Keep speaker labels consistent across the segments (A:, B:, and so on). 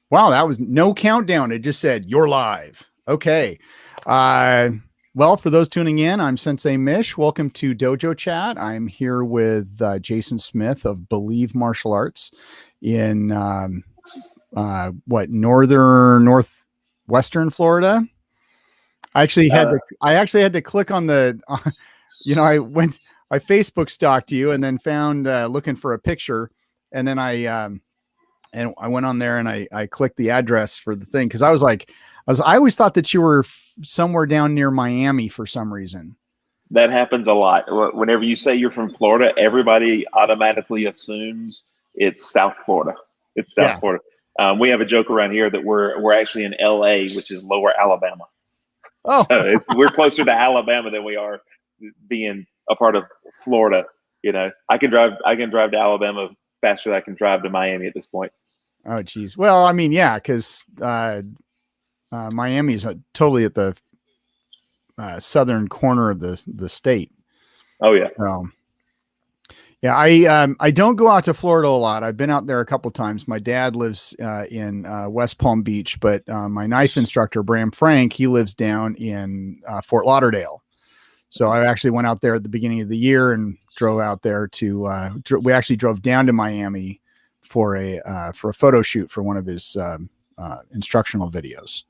A: Wow, that was no countdown. It just said you're live. Okay. Well, for those tuning in, I'm Sensei Mish. Welcome to DojoChat. I'm here with Jason Smith of Believe Martial Arts in northwestern Florida. I actually had to click on the, I Facebook stalked you and then found looking for a picture, and then I went on there and I clicked the address for the thing because I always thought that you were somewhere down near Miami for some reason.
B: That happens a lot. Whenever you say you're from Florida, everybody automatically assumes it's South Florida. It's South Florida. We have a joke around here that we're actually in LA, which is Lower Alabama.
A: Oh,
B: so we're closer to Alabama than we are being a part of Florida. You know, I can drive to Alabama faster than I can drive to Miami at this point.
A: Oh, geez. Well, I mean, yeah, because Miami is totally at the southern corner of the state.
B: Oh yeah.
A: Yeah, I don't go out to Florida a lot. I've been out there a couple times. My dad lives in West Palm Beach, but my knife instructor, Bram Frank, he lives down in Fort Lauderdale. So I actually went out there at the beginning of the year and drove out there to. We actually drove down to Miami for a photo shoot for one of his instructional videos.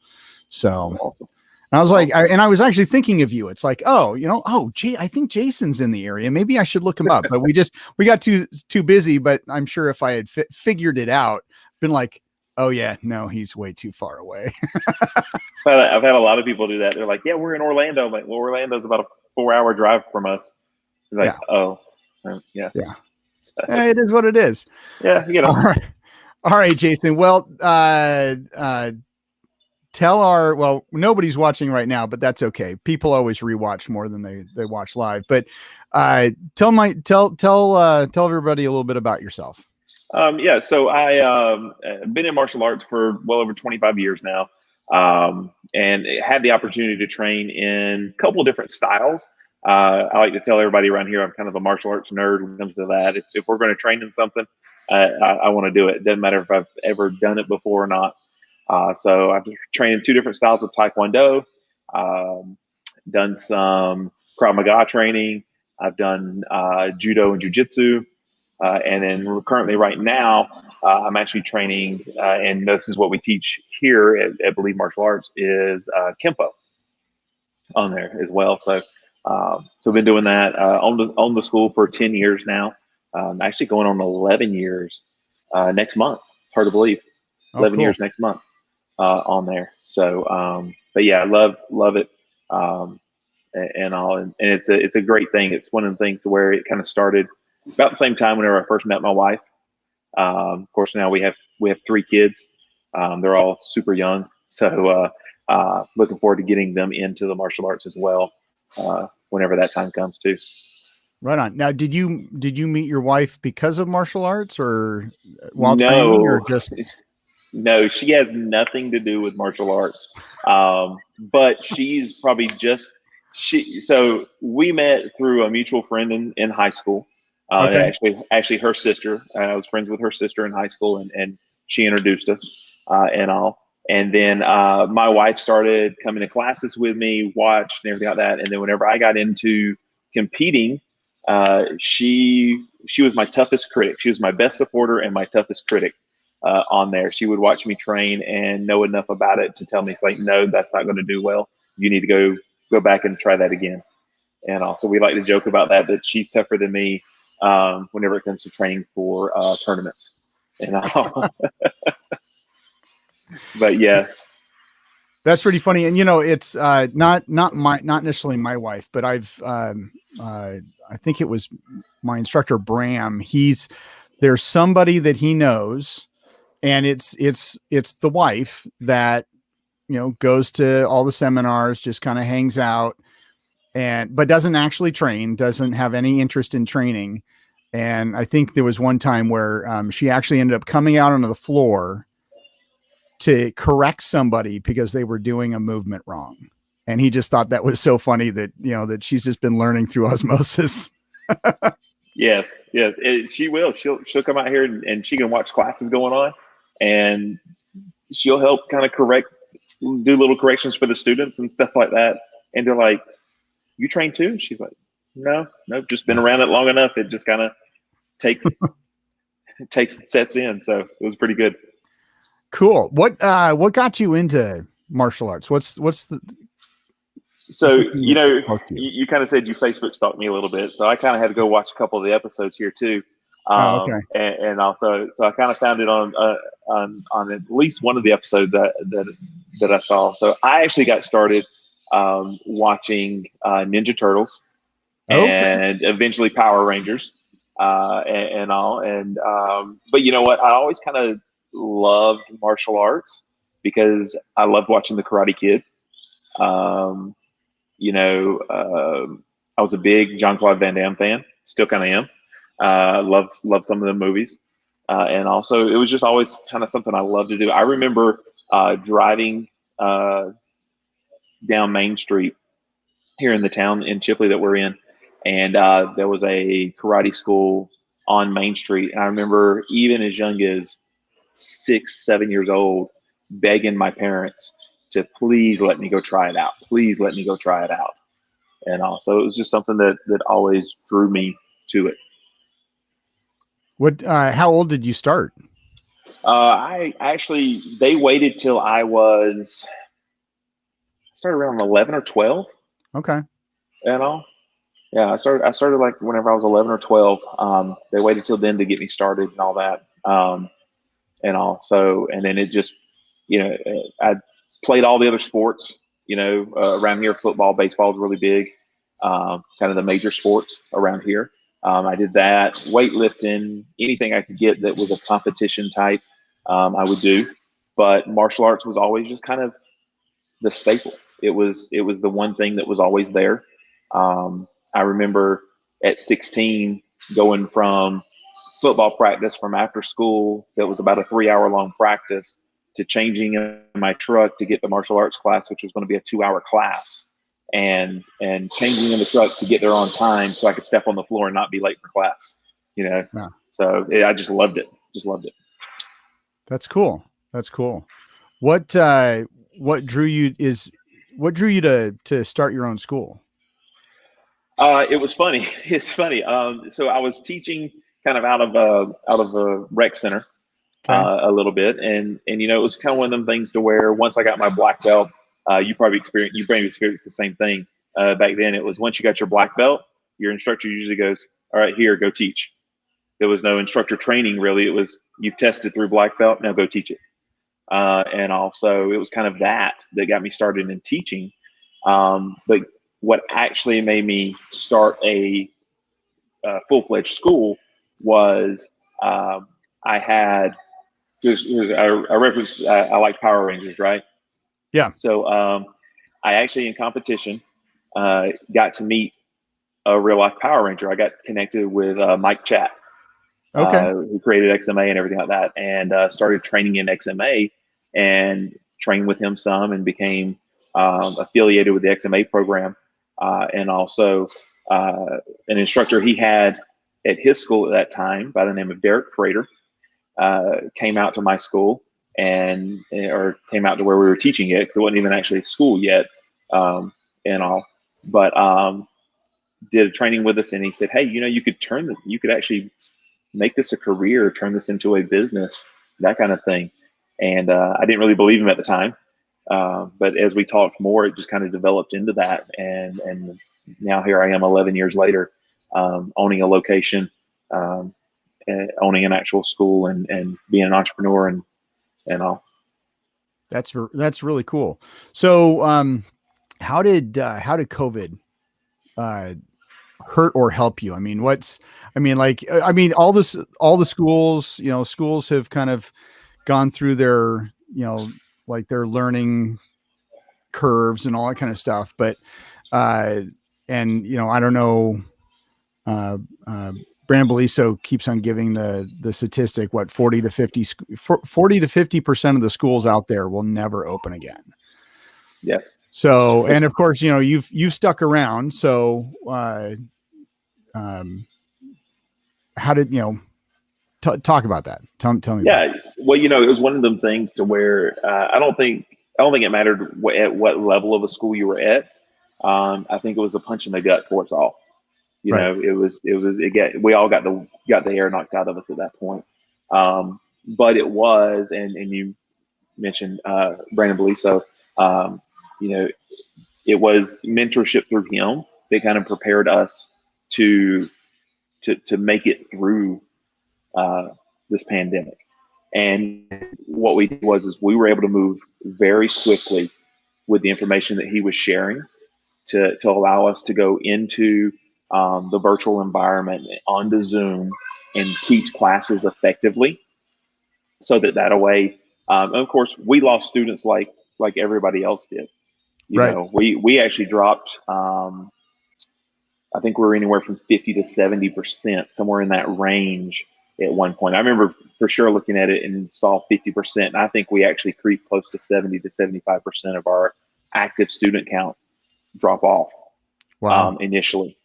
A: So.
B: Awesome.
A: And I was like, I was actually thinking of you. It's like, I think Jason's in the area. Maybe I should look him up. But we got too busy. But I'm sure if I had figured it out, been like, oh yeah, no, he's way too far away.
B: I've had a lot of people do that. They're like, yeah, we're in Orlando. I'm like, well, Orlando's about a 4-hour drive from us. Like, yeah. Oh, yeah.
A: Yeah. So, it is what it is.
B: Yeah. You know.
A: All right, Jason. Well, nobody's watching right now, but that's okay. People always rewatch more than they watch live. But tell everybody a little bit about yourself.
B: Yeah, so I been in martial arts for well over 25 years now, and had the opportunity to train in a couple of different styles. I like to tell everybody around here I'm kind of a martial arts nerd when it comes to that. If we're going to train in something, I want to do it. It doesn't matter if I've ever done it before or not. So I've trained in 2 different styles of Taekwondo, done some Krav Maga training. I've done Judo and Jiu-Jitsu. And then currently right now, I'm actually training, and this is what we teach here at Believe Martial Arts, is Kempo on there as well. So I've been doing that on the school for 10 years now. Actually going on 11 years next month. It's hard to believe. 11 years next month. On there. So, but yeah, I love it. And all, and it's a great thing. It's one of the things to where it kind of started about the same time whenever I first met my wife. Of course, now we have 3 kids. They're all super young. So, looking forward to getting them into the martial arts as well. Whenever that time comes too.
A: Right on. Now, did you meet your wife because of martial arts or while training, or just?
B: No, she has nothing to do with martial arts. But she's probably so we met through a mutual friend in high school.
A: Okay.
B: Actually her sister, I was friends with her sister in high school, and she introduced us, and all. And then, my wife started coming to classes with me, watched and everything like that. And then whenever I got into competing, she was my toughest critic. She was my best supporter and my toughest critic. On there, she would watch me train and know enough about it to tell me, it's like, no, that's not going to do well. You need to go back and try that again. And also, we like to joke about that she's tougher than me whenever it comes to training for tournaments. And all. But yeah,
A: that's pretty funny. And it's not necessarily my wife, but I think it was my instructor Bram. There's somebody that he knows. And it's the wife that, goes to all the seminars, just kind of hangs out but doesn't actually train, doesn't have any interest in training. And I think there was one time where she actually ended up coming out onto the floor to correct somebody because they were doing a movement wrong. And he just thought that was so funny that, that she's just been learning through osmosis.
B: Yes. She will. She'll come out here and she can watch classes going on. and she'll help kind of do little corrections for the students and stuff like that. And they're like, "You train too?" And she's like, "No, just been around it long enough. It just kind of takes sets in." So it was pretty good.
A: Cool. What got you into martial arts? What's the
B: So,
A: sparked you?
B: you kind of said you Facebook stalked me a little bit. So I kind of had to go watch a couple of the episodes here too.
A: Oh, okay.
B: And also, so I kind of found it on at least one of the episodes that I saw. So I actually got started watching Ninja Turtles and eventually Power Rangers and all. And but you know what? I always kind of loved martial arts because I loved watching the Karate Kid. I was a big Jean-Claude Van Damme fan, still kind of am. Love some of the movies. And also it was just always kind of something I loved to do. I remember driving down Main Street here in the town in Chipley that we're in. And there was a karate school on Main Street. And I remember even as young as 6, 7 years old, begging my parents to please let me go try it out. Please let me go try it out. And also, it was just something that always drew me to it.
A: What? How old did you start?
B: They waited till I started around 11 or 12.
A: Okay.
B: And all. Yeah, I started like whenever I was 11 or 12. They waited till then to get me started and all that. And all. So, and then it just, I played all the other sports, around here. Football, baseball is really big, kind of the major sports around here. I did that, weightlifting, anything I could get that was a competition type, I would do. But martial arts was always just kind of the staple. It was the one thing that was always there. I remember at 16 going from football practice from after school that was about a 3-hour long practice to changing in my truck to get to martial arts class, which was going to be a 2-hour class, and changing in the truck to get there on time so I could step on the floor and not be late for class,
A: Yeah.
B: So I just loved it.
A: That's cool. What drew you to start your own school?
B: It was funny. It's funny. So I was teaching kind of out of a rec center, a little bit, and it was kind of one of them things to where once I got my black belt, you probably experienced the same thing back then. It was once you got your black belt, your instructor usually goes, "All right, here, go teach." There was no instructor training really. It was you've tested through black belt, now go teach it. And also it was kind of that got me started in teaching. But what actually made me start a full-fledged school was I had I referenced I like Power Rangers, right?
A: Yeah.
B: So I actually in competition got to meet a real life Power Ranger. I got connected with Mike Chat, who created XMA and everything like that, and started training in XMA and trained with him some and became affiliated with the XMA program. And also an instructor he had at his school at that time by the name of Derek Frater came out to my school or came out to where we were teaching it because it wasn't even actually school yet and all. But did a training with us, and he said, "Hey, you could actually make this a career, turn this into a business, that kind of thing." And I didn't really believe him at the time. But as we talked more, it just kind of developed into that. And now here I am 11 years later, owning a location, owning an actual school and being an entrepreneur and all.
A: That's really cool. So how did COVID hurt or help you? I mean, all the schools, schools have kind of gone through their, their learning curves and all that kind of stuff. But, I don't know, Brandon Beliso keeps on giving the statistic, 40 to 50% of the schools out there will never open again.
B: Yes.
A: So, and of course, you've stuck around. So, how did, talk about that. Tell me about
B: Yeah, well, it was one of them things to where I don't think it mattered at what level of a school you were at. I think it was a punch in the gut for us all.
A: Right.
B: We all got the air knocked out of us at that point. But it was, and you mentioned Brandon Beliso. Um, you know, it was mentorship through him that kind of prepared us to make it through this pandemic. And what we did is we were able to move very quickly with the information that he was sharing to allow us to go into the virtual environment onto Zoom and teach classes effectively, so that way. Of course, we lost students like everybody else did.
A: Right.
B: We actually dropped. I think we were anywhere from 50 to 70%, somewhere in that range at one point. I remember for sure looking at it and saw 50%. And I think we actually creeped close to 70 to 75% of our active student count drop off.
A: Wow.
B: Initially,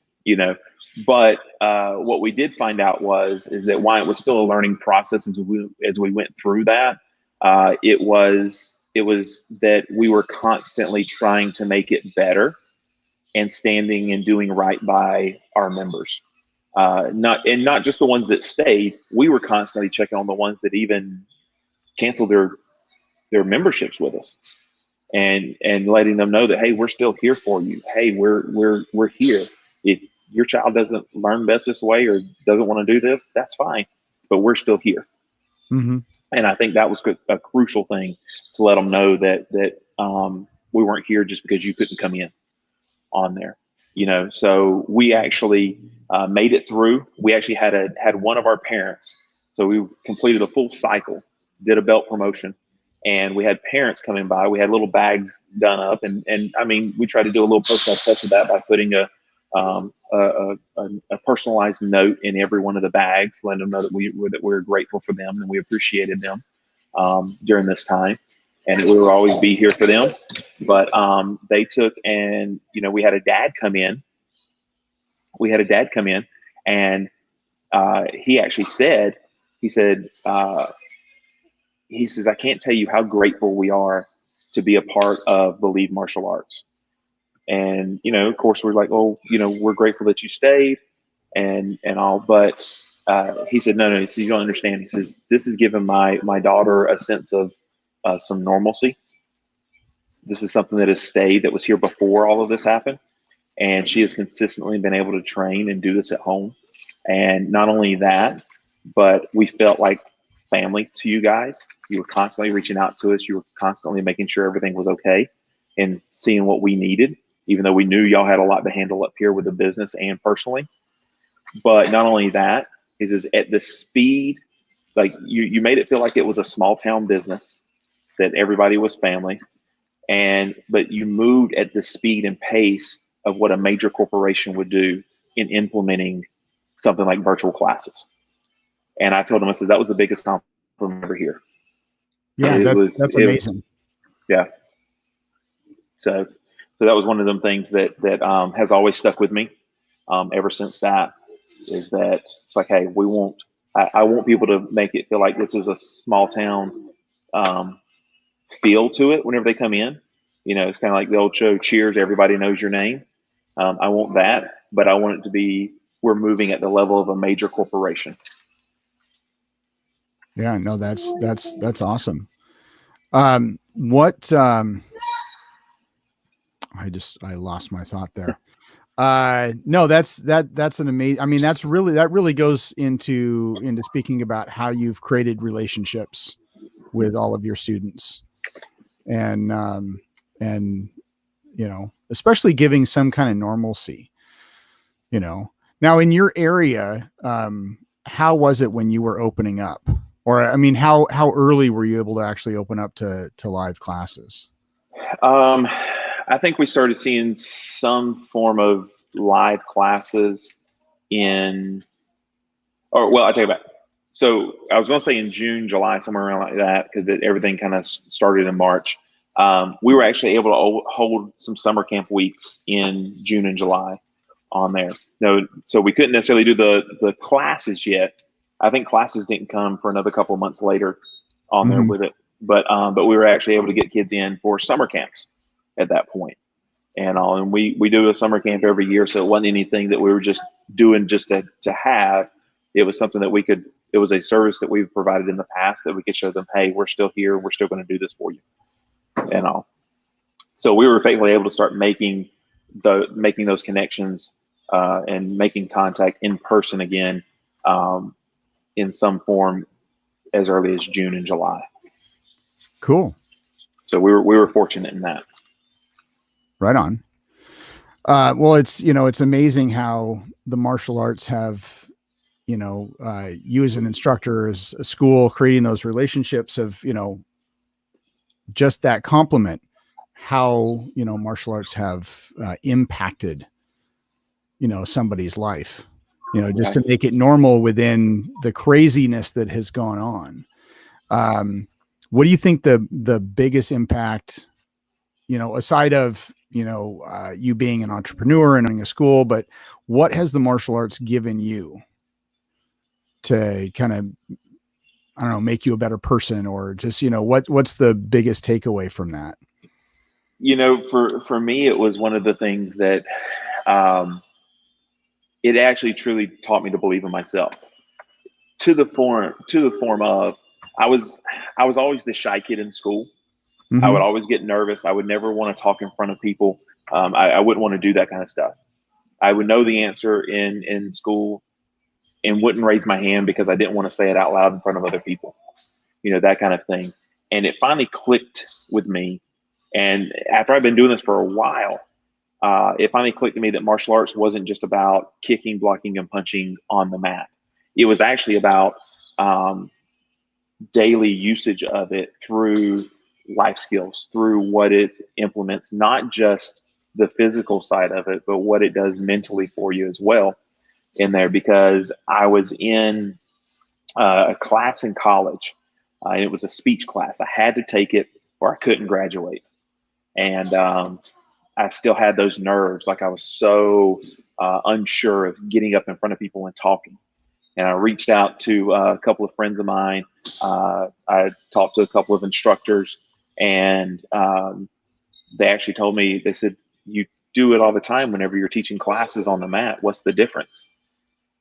B: But what we did find out is that while it was still a learning process as we went through that, it was that we were constantly trying to make it better and standing and doing right by our members. Not just the ones that stayed. We were constantly checking on the ones that even canceled their memberships with us, and letting them know that, hey, we're still here for you. Hey, we're here. If your child doesn't learn best this way or doesn't want to do this, that's fine, but we're still here.
A: Mm-hmm.
B: And I think that was a crucial thing to let them know that we weren't here just because you couldn't come in on there. So we actually made it through. We actually had one of our parents. So we completed a full cycle, did a belt promotion, and we had parents coming by. We had little bags done up, and I mean, we tried to do a little personal touch of that by putting a personalized note in every one of the bags, letting them know that we're grateful for them and we appreciated them during this time, and we will always be here for them. But they took, and we had a dad come in. And he actually said, he says, I can't tell you how grateful we are to be a part of Believe Martial Arts. And, of course, we're like, oh, we're grateful that you stayed and all. But he said, no, he says, you don't understand. He says, this has given my daughter a sense of some normalcy. This is something that has stayed, that was here before all of this happened. And she has consistently been able to train and do this at home. And not only that, but we felt like family to you guys. You were constantly reaching out to us. You were constantly making sure everything was okay and seeing what we needed, even though we knew y'all had a lot to handle up here with the business and personally. But not only that, is at the speed, like you made it feel like it was a small town business, that everybody was family. But you moved at the speed and pace of what a major corporation would do in implementing something like virtual classes. And I told him, I said, that was the biggest compliment ever here.
A: Yeah, that's amazing.
B: Yeah. So that was one of them things that has always stuck with me ever since that, is that it's like, hey, I want people to make it feel like this is a small town feel to it whenever they come in. It's kind of like the old show Cheers, everybody knows your name. I want that, but I want it to be, we're moving at the level of a major corporation.
A: Yeah, no, that's awesome. I lost my thought there. No, that's an amazing, I mean, that really goes into speaking about how you've created relationships with all of your students, and especially giving some kind of normalcy, now in your area. How was it when you were opening up? Or, I mean, how early were you able to actually open up to live classes?
B: I think we started seeing some form of live classes I take it back. So I was going to say in June, July, somewhere around like that, because everything kind of started in March. We were actually able to hold some summer camp weeks in June and July on there. So we couldn't necessarily do the classes yet, I think classes didn't come for another couple of months later on there
A: Mhm.
B: with it. But we were actually able to get kids in for summer camps at that point. And we do a summer camp every year. So it wasn't anything that we were just doing just to have. It was something that it was a service that we've provided in the past that we could show them, hey, we're still here. We're still going to do this for you and all. So we were effectively able to start making those connections and making contact in person again in some form as early as June and July.
A: Cool.
B: So we were fortunate in that.
A: Right on. Well, it's amazing how the martial arts have, you as an instructor, as a school, creating those relationships of, just that compliment, how, martial arts have impacted, somebody's life, just to make it normal within the craziness that has gone on. What do you think the biggest impact, aside of, you being an entrepreneur and owning a school, but what has the martial arts given you to kind of, I don't know, make you a better person, or just, what's the biggest takeaway from that?
B: For me, it was one of the things that it actually truly taught me to believe in myself to the form of I was always the shy kid in school.
A: Mm-hmm.
B: I would always get nervous. I would never want to talk in front of people. I wouldn't want to do that kind of stuff. I would know the answer in school and wouldn't raise my hand because I didn't want to say it out loud in front of other people, that kind of thing. And it finally clicked with me. And after I've been doing this for a while, it finally clicked to me that martial arts wasn't just about kicking, blocking, and punching on the mat. It was actually about daily usage of it through life skills, through what it implements, not just the physical side of it, but what it does mentally for you as well in there. Because I was in a class in college, and it was a speech class. I had to take it or I couldn't graduate. And I still had those nerves. Like I was so unsure of getting up in front of people and talking. And I reached out to a couple of friends of mine. I talked to a couple of instructors, and they actually told me, they said, you do it all the time whenever you're teaching classes on the mat. What's the difference?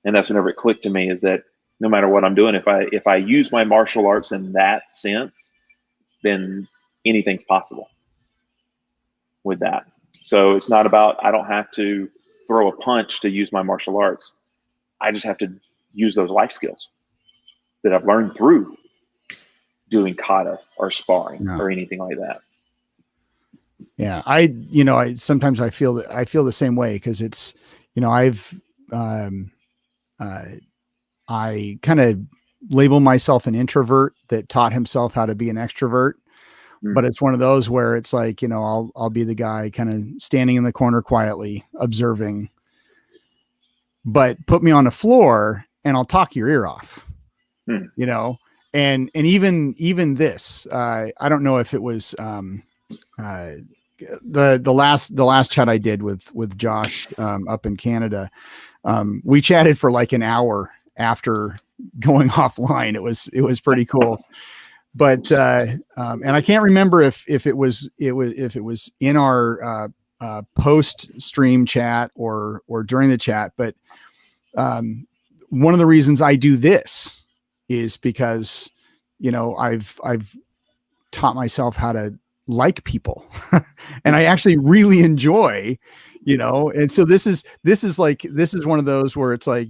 B: And that's whenever it clicked to me, is that no matter what I'm doing, if I use my martial arts in that sense, then anything's possible with that. So it's not about, I don't have to throw a punch to use my martial arts. I just have to use those life skills that I've learned through doing kata or sparring or anything like that.
A: Yeah. I sometimes I feel the same way, because it's, I kind of label myself an introvert that taught himself how to be an extrovert. But it's one of those where it's like, I'll be the guy kind of standing in the corner quietly observing, but put me on the floor and I'll talk your ear off, and even this, I don't know if it was, the last chat I did with Josh, up in Canada. We chatted for like an hour after going offline. It was pretty cool. But and I can't remember if it was in our post stream chat or during the chat. But one of the reasons I do this is because I've taught myself how to like people, and I actually really enjoy, And so this is one of those where it's like,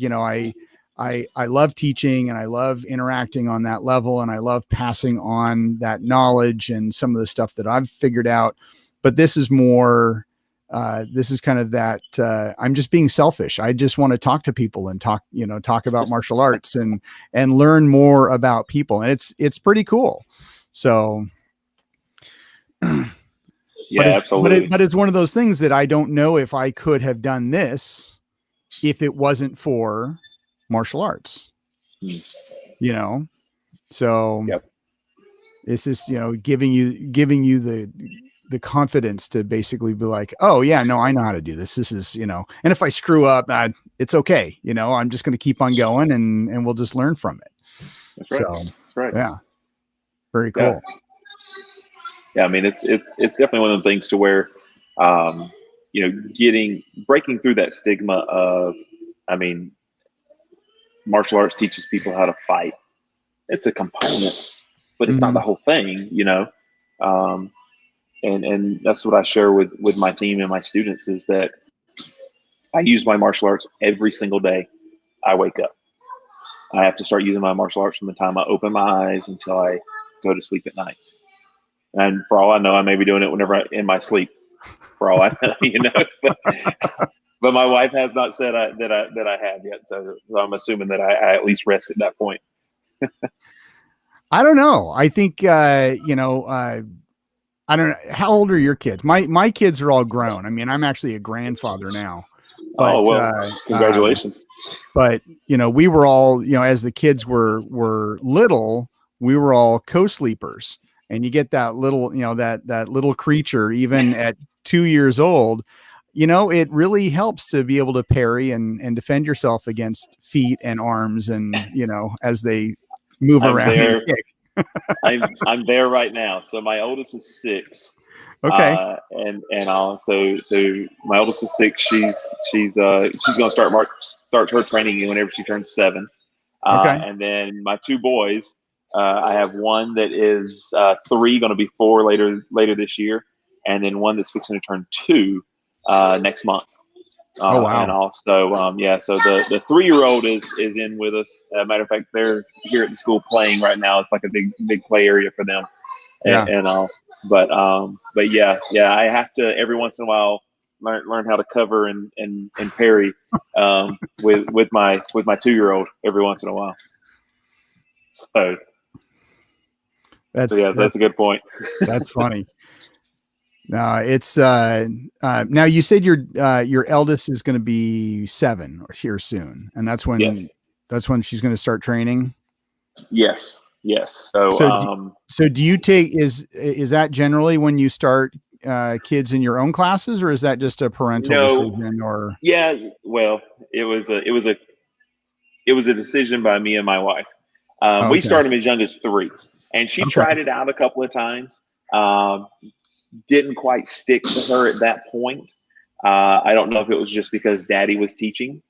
A: I love teaching and I love interacting on that level, and I love passing on that knowledge and some of the stuff that I've figured out. But this is more, this is kind of that, I'm just being selfish. I just want to talk to people and talk about martial arts and learn more about people. And it's pretty cool. So
B: yeah, absolutely.
A: But it's one of those things that I don't know if I could have done this if it wasn't for martial arts, so
B: yep.
A: It's just, giving you the confidence to basically be like, oh yeah, no, I know how to do this. This is, and if I screw up, it's okay. You know, I'm just going to keep on going and we'll just learn from it.
B: That's right.
A: So,
B: That's right.
A: yeah, very
B: Yeah.
A: cool.
B: Yeah. I mean, it's definitely one of the things to where, you know, breaking through that stigma of, I mean, martial arts teaches people how to fight. It's a component, but it's not the whole thing, you know? Um, and that's what I share with my team and my students is that I use my martial arts every single day I wake up. I have to start using my martial arts from the time I open my eyes until I go to sleep at night. And for all I know, I may be doing it whenever in my sleep. For all I know, you know. But my wife has not said that I have yet, so I'm assuming that I at least rest at that point.
A: I don't know. I think you know. I don't know. How old are your kids? My kids are all grown. I mean, I'm actually a grandfather now, but
B: Oh well, congratulations.
A: but you know, we were all, you know, as the kids were little, we were all co-sleepers, and you get that little, you know, that little creature even at 2 years old. You know, it really helps to be able to parry and defend yourself against feet and arms, and you know, as they move
B: I'm
A: around and
B: there.
A: kick.
B: I'm there right now. So my oldest is 6,
A: Okay.
B: and so my oldest is 6. She's gonna start her training whenever she turns 7.
A: Okay.
B: And then my 2 boys, I have one that is 3, going to be 4 later this year, and then one that's fixing to turn 2 next month.
A: Oh wow.
B: And also, yeah, so the 3-year-old is in with us. Matter of fact, they're here at the school playing right now. It's like a big play area for them,
A: Yeah.
B: and all. But yeah, I have to every once in a while learn how to cover and parry with my 2-year-old every once in a while. So
A: That's
B: yeah, that's a good point.
A: that's funny. No, it's now you said your eldest is going to be 7 or here soon, and that's
B: Yes.
A: when she's going to start training.
B: Yes. So
A: So do you take is that generally when you start kids in your own classes, or is that just a parental
B: no,
A: decision? Or
B: yeah, well, it was a decision by me and my wife. We
A: okay,
B: started as young as 3, and she
A: okay,
B: tried it out a couple of times. Didn't quite stick to her at that point. I don't know if it was just because Daddy was teaching.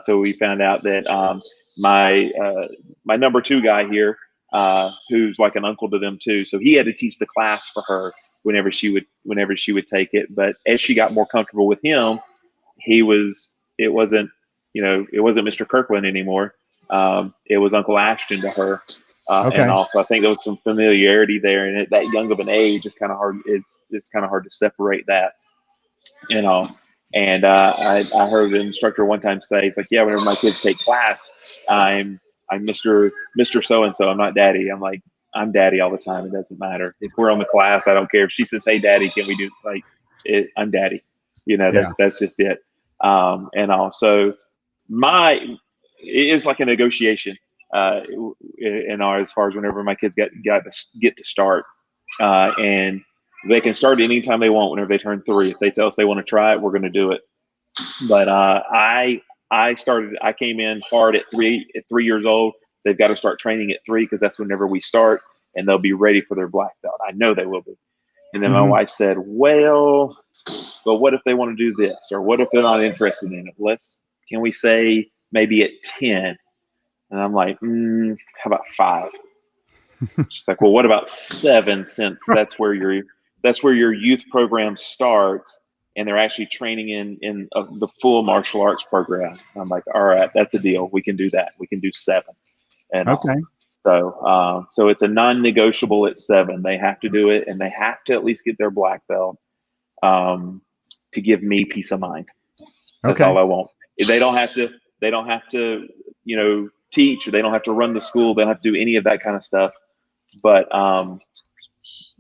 B: So we found out that my number 2 guy here, who's like an uncle to them too, so he had to teach the class for her whenever she would take it. But as she got more comfortable with him, it wasn't Mr. Kirkland anymore. It was Uncle Ashton to her. And
A: okay,
B: also, I think there was some familiarity there, and at that young of an age, it's kind of hard. It's kind of hard to separate that, you know. And I heard an instructor one time say, "It's like, yeah, whenever my kids take class, I'm Mister So and So. I'm not Daddy. I'm like, I'm Daddy all the time. It doesn't matter if we're on the class. I don't care if she says, "Hey, Daddy, can we do like it?" I'm Daddy. You know,
A: yeah,
B: that's just it. And also, it is like a negotiation. As far as whenever my kids get to start, and they can start anytime they want. Whenever they turn 3, if they tell us they want to try it, we're going to do it. But I came in hard at 3 years old. They've got to start training at 3 because that's whenever we start, and they'll be ready for their black belt. I know they will be. And then my wife said, "Well, but what if they want to do this, or what if they're not interested in it? Can we say maybe at 10?" And I'm like, "How about 5?" She's like, "Well, what about 7? Since that's where your youth program starts, and they're actually training in the full martial arts program." And I'm like, "All right, that's a deal. We can do that. We can do 7 and all."
A: okay,
B: So it's a non-negotiable at 7. They have to do it, and they have to at least get their black belt to give me peace of mind. That's
A: okay.
B: all I want. They don't have to. They don't have to. Teach, or they don't have to run the school. They don't have to do any of that kind of stuff. But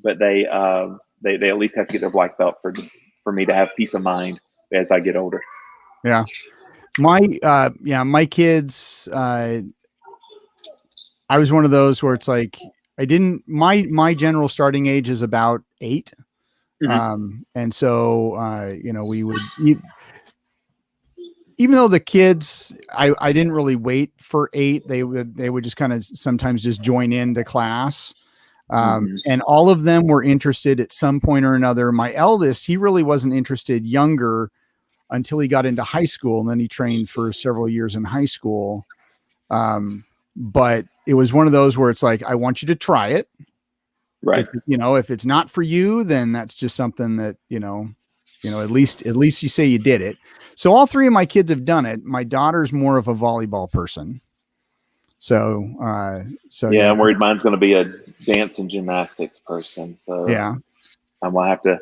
B: they at least have to get their black belt for me to have peace of mind as I get older.
A: Yeah. My kids, I was one of those where it's like, my general starting age is about 8.
B: Mm-hmm.
A: And so, we would even though the kids, I didn't really wait for 8. They would just kind of sometimes just join into class. And all of them were interested at some point or another. My eldest, he really wasn't interested younger until he got into high school, and then he trained for several years in high school. But it was one of those where it's like, I want you to try it.
B: Right.
A: If it's not for you, then that's just something that, at least you say you did it. So all 3 of my kids have done it. My daughter's more of a volleyball person. So
B: yeah, I'm worried mine's going to be a dance and gymnastics person. So
A: yeah,
B: I'm going to have to.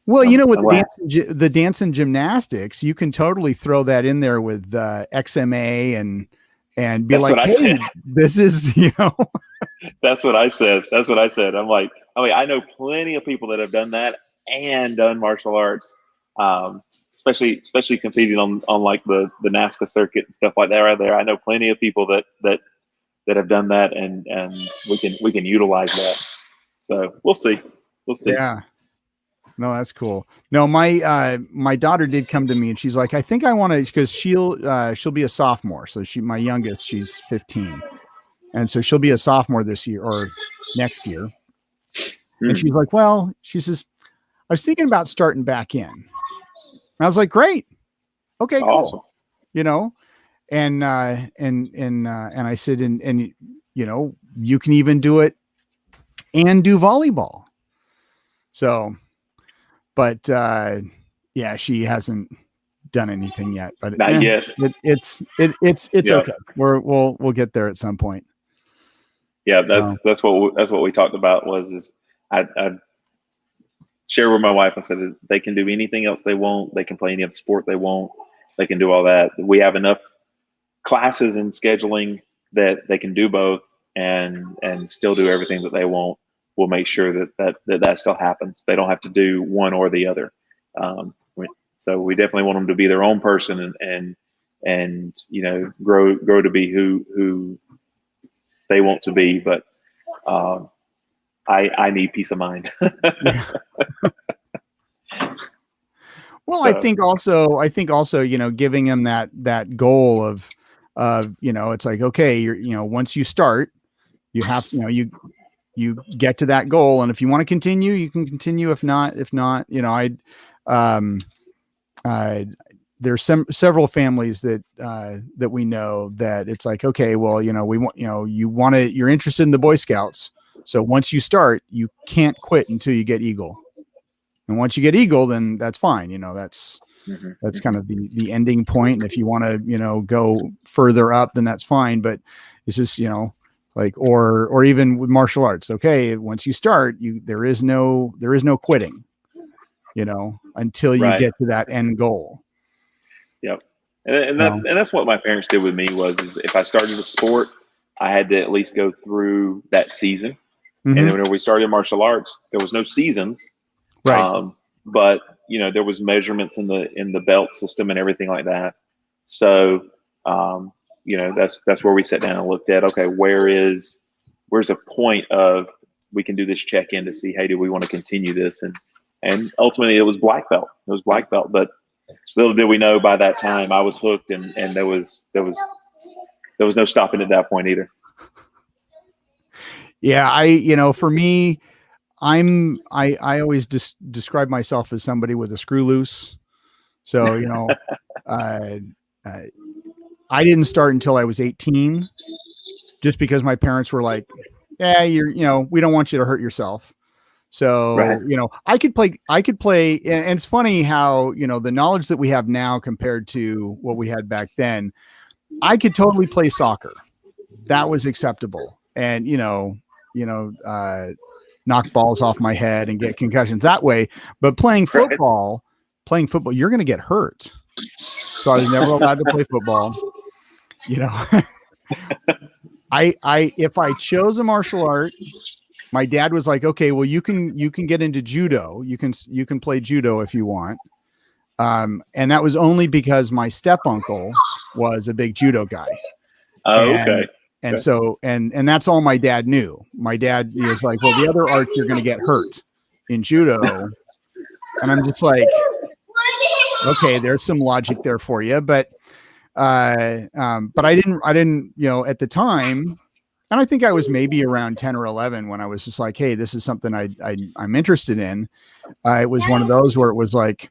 A: Well, with the dance and gymnastics, you can totally throw that in there with XMA and be like, hey, this is,
B: That's what I said. I'm like, I know plenty of people that have done that and done martial arts, especially competing on like the NASCAR circuit and stuff like that right there. I know plenty of people that have done that, and we can utilize that. So we'll see.
A: Yeah. No, that's cool. No, my daughter did come to me and she's like, I think I want to, because she'll be a sophomore. So my youngest, she's 15. And so she'll be a sophomore this year or next year. And she's like, well, she says, I was thinking about starting back in. And I was like, great. Okay, cool.
B: Awesome.
A: And I said, and you can even do it and do volleyball. So, but yeah, she hasn't done anything yet, but
B: not yet.
A: It's okay. We'll get there at some point.
B: Yeah, that's what we talked about is I share with my wife. I said they can do anything else they want. They can play any other sport they want. They can do all that. We have enough classes and scheduling that they can do both and still do everything that they want. We'll make sure that still happens. They don't have to do one or the other. So we definitely want them to be their own person and grow to be who they want to be. But I need peace of mind.
A: Well, so. I think also, giving them that goal of, it's like, okay, once you start, you have, you get to that goal. And if you want to continue, you can continue. If not, there's several families that we know that it's like, okay, well, we want, you're interested in the Boy Scouts. So once you start, you can't quit until you get Eagle. And once you get Eagle, then that's fine. That's kind of the ending point. And if you want to, go further up, then that's fine. But it's just, like, or even with martial arts. Okay. Once you start, there is no quitting, until you get to that end goal.
B: Yep. And that's what my parents did with me is if I started a sport, I had to at least go through that season. And then when we started martial arts, there was no seasons.
A: Right.
B: But there was measurements in the belt system and everything like that. So, that's where we sat down and looked at, okay, where's a point of we can do this check-in to see, hey, do we want to continue this? And ultimately it was black belt. But little did we know by that time I was hooked and there was no stopping at that point either.
A: Yeah. For me, I always describe myself as somebody with a screw loose. So, I didn't start until I was 18, just because my parents were like, yeah, we don't want you to hurt yourself. So,
B: right.
A: I could play. And it's funny how, the knowledge that we have now compared to what we had back then, I could totally play soccer. That was acceptable. And, knock balls off my head and get concussions that way. But playing football, you're going to get hurt. So I was never allowed to play football. If I chose a martial art, my dad was like, okay, well, you can get into judo. You can play judo if you want. And that was only because my step uncle was a big judo guy.
B: Oh, okay.
A: And so, and that's all my dad knew. My dad was like, well, the other art, you're going to get hurt in judo. And I'm just like, okay, there's some logic there for you, but I didn't, at the time, and I think I was maybe around 10 or 11 when I was just like, hey, this is something I'm interested in. It was one of those where it was like,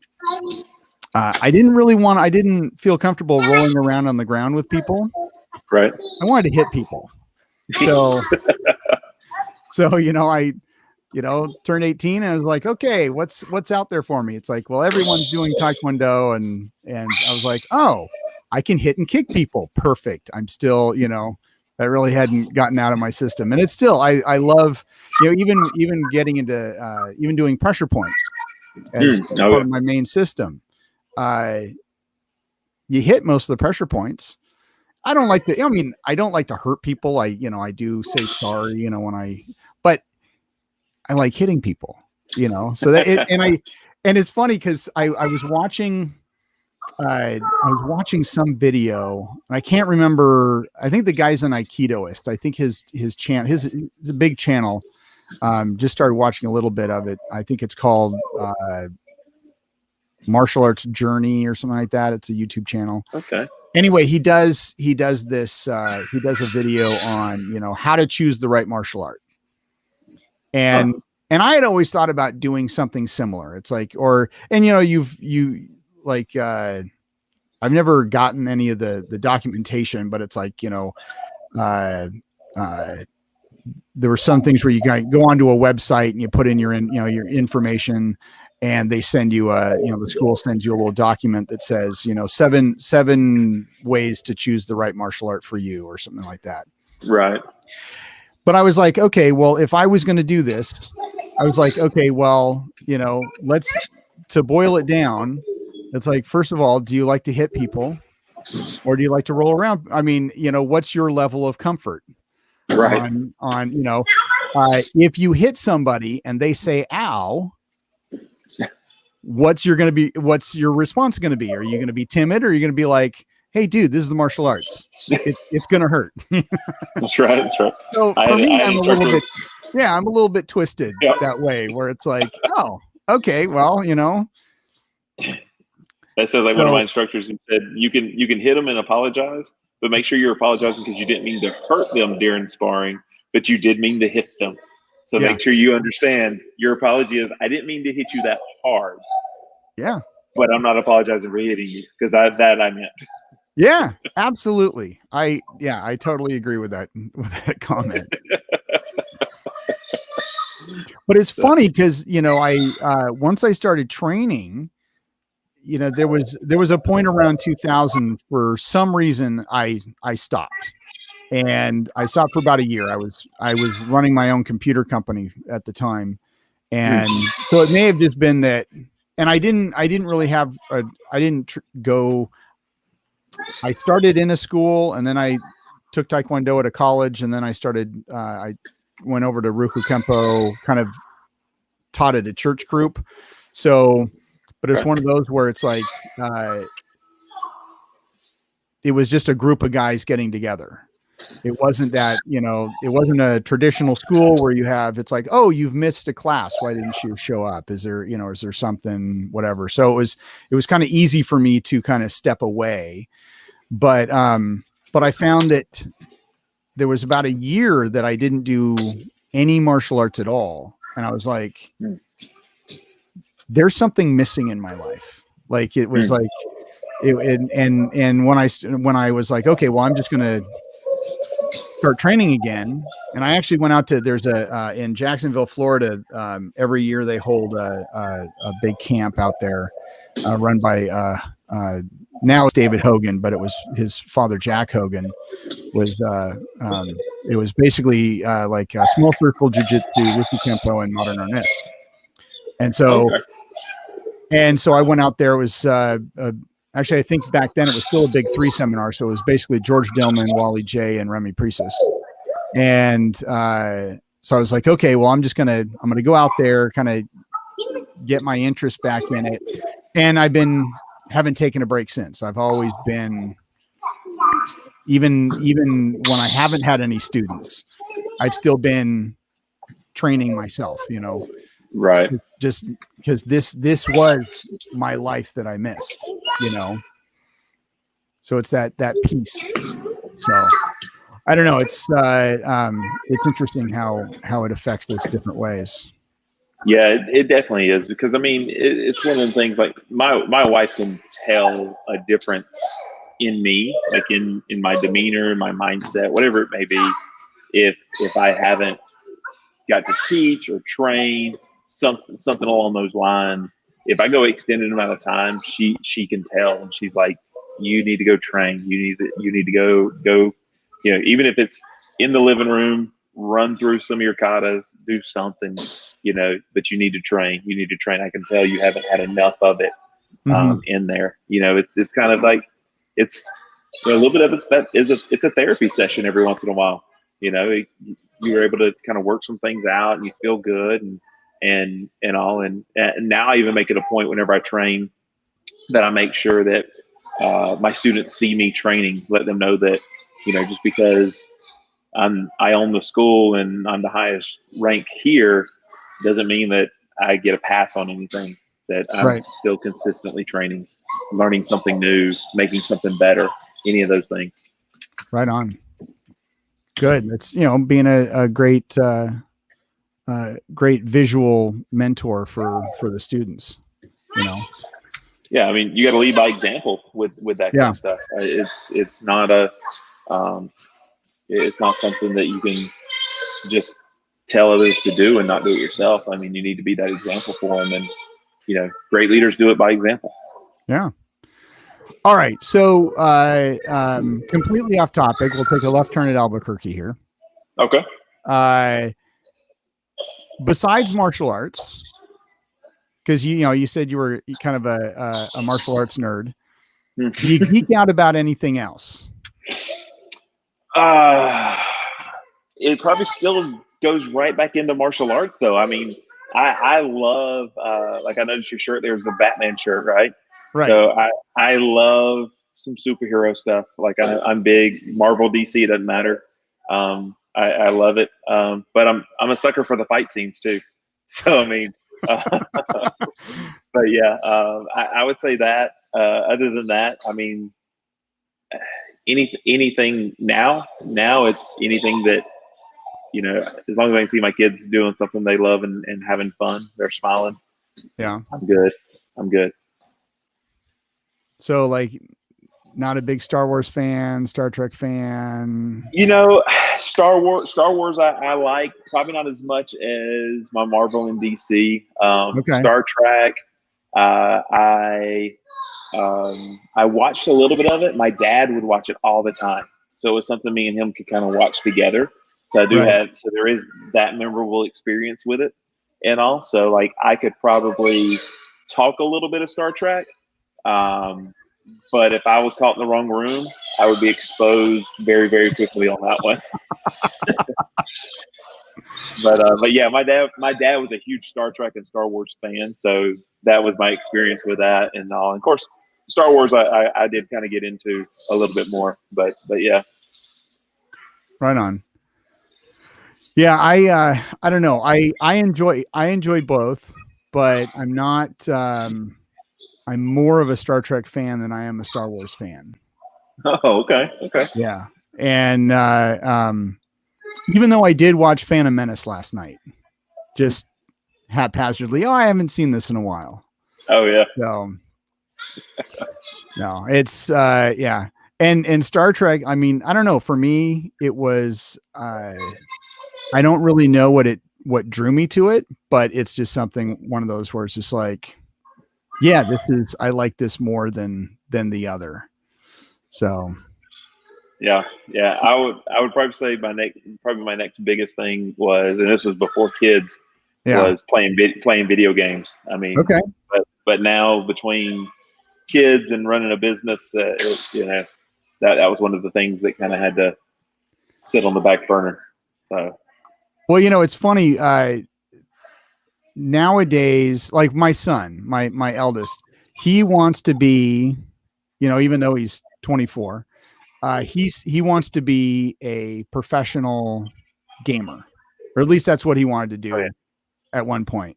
A: I didn't feel comfortable rolling around on the ground with people.
B: Right.
A: I wanted to hit people. So, I turned 18 and I was like, okay, what's out there for me? It's like, well, everyone's doing Taekwondo and I was like, oh, I can hit and kick people. Perfect. I'm still, that really hadn't gotten out of my system. And it's still, I love, even getting into, even doing pressure points as part of my main system. You hit most of the pressure points. I don't like to hurt people. I do say sorry, but I like hitting people, so that and it's funny because I was watching some video and I can't remember. I think the guy's an Aikidoist. I think his channel, his a big channel. Just started watching a little bit of it. I think it's called Martial Arts Journey or something like that. It's a YouTube channel.
B: Okay.
A: Anyway, he does this. He does a video on how to choose the right martial art. And I had always thought about doing something similar. It's like, I've never gotten any of the documentation, but it's like, there were some things where you go onto a website and you put in your information and they send you the school sends you a little document that says, 7 ways to choose the right martial art for you or something like that.
B: Right.
A: But I was like, okay, well, if I was going to do this, I was like, okay, well, to boil it down, it's like, first of all, do you like to hit people or do you like to roll around? I mean, what's your level of comfort?
B: Right.
A: If you hit somebody and they say, ow, what's your response going to be? Are you going to be timid or are you going to be like, hey dude, this is the martial arts. It's going to hurt.
B: That's right. That's right.
A: So for me, I'm a little bit twisted that way where it's like, oh, okay, well,
B: That sounds like one of my instructors who said, you can hit them and apologize, but make sure you're apologizing because you didn't mean to hurt them during sparring, but you did mean to hit them. So make sure you understand your apology is, I didn't mean to hit you that hard.
A: Yeah.
B: But I'm not apologizing for hitting you because I meant.
A: Yeah, absolutely. I totally agree with that comment. But it's funny because, once I started training, there was a point around 2000 for some reason I stopped. And I stopped for about a year. I was running my own computer company at the time. And so it may have just been that, and I didn't really have go. I started in a school and then I took Taekwondo at a college. And then I went over to Ruku Kempo, kind of taught at a church group. So, but it's one of those where it's like, it was just a group of guys getting together. It wasn't that, it wasn't a traditional school where it's like, oh, you've missed a class. Why didn't you show up? Is there something, whatever. So it was kind of easy for me to kind of step away. But I found that there was about a year that I didn't do any martial arts at all. And I was like, there's something missing in my life. Like it was like, and when I was like, okay, well, I'm just going to start training again. And I actually went out there's in Jacksonville, Florida. Every year they hold a big camp out there, run by, now it's David Hogan, but it was his father, Jack Hogan. It was basically like small circle jiu-jitsu, Ruku Kempo, and modern arnest. And so, I went out there. It was actually, I think back then it was still a big 3 seminar. So it was basically George Dillman, Wally J, and Remy Priestess. And so I was like, okay, well, I'm going to go out there, kind of get my interest back in it. And haven't taken a break since. I've always been, even when I haven't had any students, I've still been training myself,
B: Right.
A: just because this was my life that I missed, you know. So it's that piece. So I don't know. It's interesting how it affects us different ways.
B: Yeah, it definitely is because I mean it's one of the things like my wife can tell a difference in me, like in my demeanor, my mindset, whatever it may be, if I haven't got to teach or train something along those lines. If I go extended amount of time, she can tell, and she's like, "You need to go train. You need to go. You know, even if it's in the living room, run through some of your katas, do something. You know, but you need to train. You need to train. I can tell you haven't had enough of it in there. You know, it's kind of like it's a little bit of it's a therapy session every once in a while. You know, you were able to kind of work some things out and you feel good and all. And now I even make it a point whenever I train that I make sure that my students see me training, let them know that, you know, just because I own the school and I'm the highest rank here doesn't mean that I get a pass on anything, that I'm still consistently training, learning something new, making something better, any of those things.
A: Right on. Good. It's, you know, being a great great visual mentor for the students, you know.
B: Yeah, I mean, you got to lead by example with that kind of stuff. It's not it's not something that you can just tell others to do and not do it yourself. I mean, you need to be that example for them, and you know, great leaders do it by example.
A: Yeah. All right. So completely off topic. We'll take a left turn at Albuquerque here.
B: Okay.
A: Besides martial arts, because you said you were kind of a martial arts nerd. Do you geek out about anything else?
B: It probably still goes right back into martial arts, though. I mean, I love like I noticed your shirt. There's the Batman shirt, right?
A: Right.
B: So I love some superhero stuff. Like I'm big Marvel, DC. It doesn't matter. I love it. But I'm a sucker for the fight scenes too. So I mean, but yeah, I would say that. Other than that, I mean, anything now it's anything that, you know, as long as I can see my kids doing something they love and having fun, they're smiling.
A: Yeah,
B: I'm good.
A: So like, not a big Star Wars fan, Star Trek fan.
B: You know, Star Wars I like, probably not as much as my Marvel and DC. Star Trek, I watched a little bit of it. My dad would watch it all the time, so it was something me and him could kind of watch together. So so there is that memorable experience with it, and also like I could probably talk a little bit of Star Trek. But if I was caught in the wrong room, I would be exposed very, very quickly on that one. But yeah, my dad was a huge Star Trek and Star Wars fan, so that was my experience with that and all. And of course, Star Wars I did kind of get into a little bit more, but yeah.
A: Right on. Yeah, I don't know. I enjoy both, but I'm not. I'm more of a Star Trek fan than I am a Star Wars fan.
B: Oh, okay.
A: Yeah, and even though I did watch Phantom Menace last night, just haphazardly. Oh, I haven't seen this in a while.
B: Oh yeah.
A: So no, it's yeah. And Star Trek, I mean, I don't know. For me, it was I don't really know what drew me to it, but it's just one of those where it's just like, yeah, I like this more than the other. So
B: yeah. I would probably say my next biggest thing was, and this was before kids, was playing video games. I mean, but now between kids and running a business, you know, that was one of the things that kind of had to sit on the back burner. So,
A: well, you know, it's funny. Nowadays, like my son, my eldest, he wants to be, you know, even though he's 24, he wants to be a professional gamer, or at least that's what he wanted to do. at one point.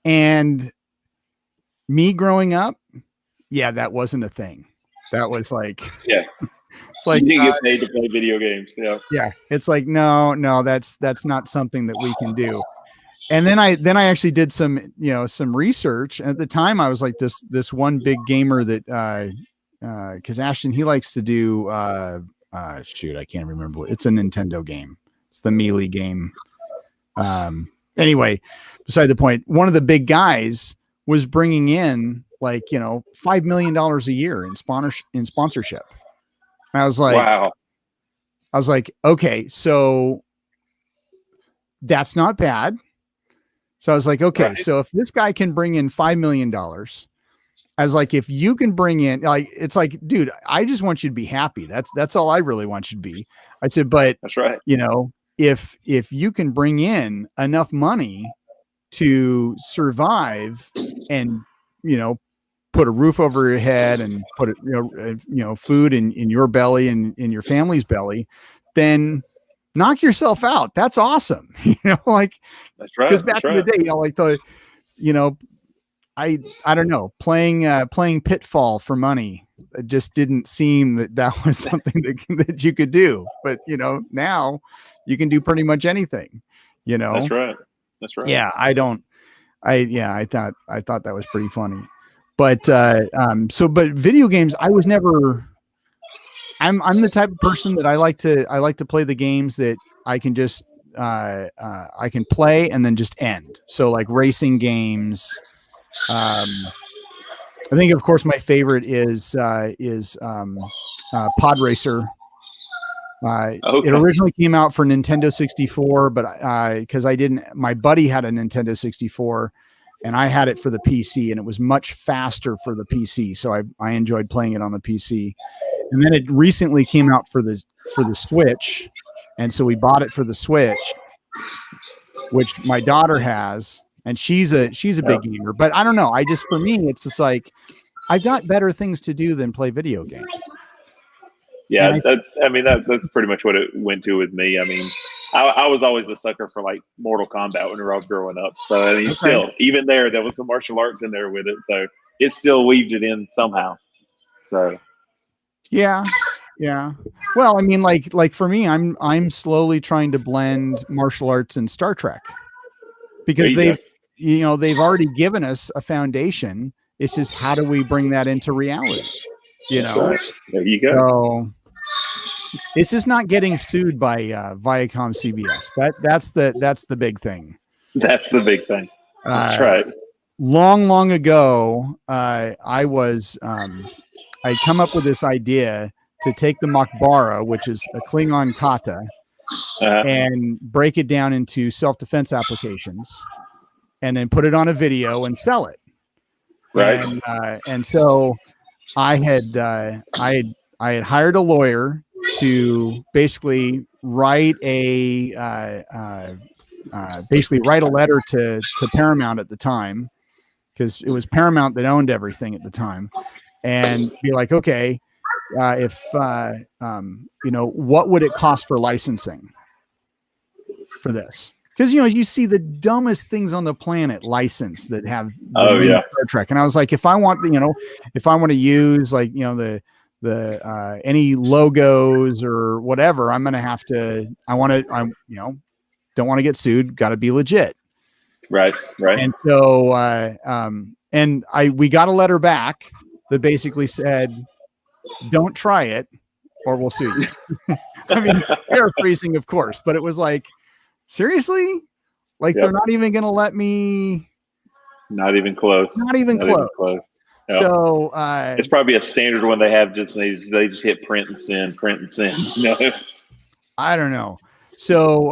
A: And me growing up, yeah, that wasn't a thing. That was like,
B: Yeah.
A: it's like,
B: you didn't get paid to play video games. Yeah.
A: yeah, it's like, no, that's not something that we can do. And then I actually did some, some research. And at the time I was like this one big gamer that, cause Ashton, he likes to do, shoot, I can't remember it's a Nintendo game. It's the Melee game. Anyway, beside the point, one of the big guys was bringing in like, $5 million a year in sponsorship. And I was like,
B: wow.
A: Okay, so that's not bad. So I was like, okay,
B: Right.
A: so if this guy can bring in $5 million, I was like, if you can bring in, like, it's like, dude, I just want you to be happy. That's all I really want you to be. I said, but
B: That's right.
A: if you can bring in enough money to survive and, put a roof over your head and put food in your belly and in your family's belly, then knock yourself out. That's awesome. Like,
B: That's right.
A: because back in the day, I don't know, playing Pitfall for money. It just didn't seem that was something that you could do. But, now you can do pretty much anything,
B: That's right. That's right.
A: Yeah. I thought that was pretty funny. But, but video games, I was never, I'm the type of person that I like to play the games that I can just, I can play and then just end. So like racing games. I think, of course, my favorite is Pod Racer. Okay. It originally came out for Nintendo 64, but because my buddy had a Nintendo 64 and I had it for the PC, and it was much faster for the PC. So I enjoyed playing it on the PC. And then it recently came out for the Switch. And so we bought it for the Switch, which my daughter has, and she's a big gamer. But I don't know. For me, it's just like, I've got better things to do than play video games.
B: Yeah, that's pretty much what it went to with me. I mean, I was always a sucker for like Mortal Kombat when I was growing up. So I mean, still, even there was some martial arts in there with it. So it still weaved it in somehow. So
A: yeah. Well, I mean, like for me, I'm slowly trying to blend martial arts and Star Trek, because they've already given us a foundation. It's just, how do we bring that into reality?
B: Right. There you go.
A: So it's just not getting sued by Viacom CBS. That's the big thing.
B: That's the big thing. That's right.
A: Long ago, I'd come up with this idea to take the Makbara, which is a Klingon kata, and break it down into self-defense applications, and then put it on a video and sell it.
B: Right.
A: And so I had hired a lawyer to basically write a letter to Paramount at the time, because it was Paramount that owned everything at the time, and be like, okay, what would it cost for licensing for this? Because, you see the dumbest things on the planet licensed that have Star Trek. And I was like, if I want to use like, the any logos or whatever, I'm going to have to, don't want to get sued. Got to be legit.
B: Right.
A: And so, we got a letter back that basically said, don't try it or we'll sue you. I mean, paraphrasing, of course, but it was like, seriously? Like, they're not even going to let me?
B: Not even close.
A: Not even close.
B: Yep.
A: So
B: it's probably a standard one they have. They just hit print and send.
A: I don't know. So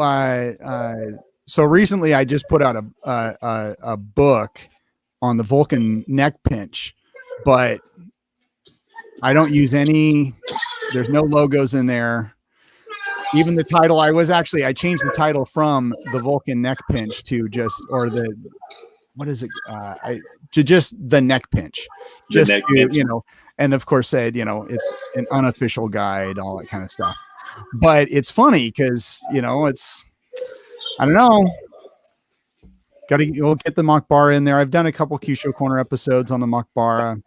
A: recently I just put out a book on the Vulcan neck pinch, but I don't use any. There's no logos in there. Even the title, I changed the title from the Vulcan neck pinch to just the neck pinch, and of course said, it's an unofficial guide, all that kind of stuff. But it's funny because, I don't know. We'll get the Makbara in there. I've done a couple Q-Show Corner episodes on the Makbara,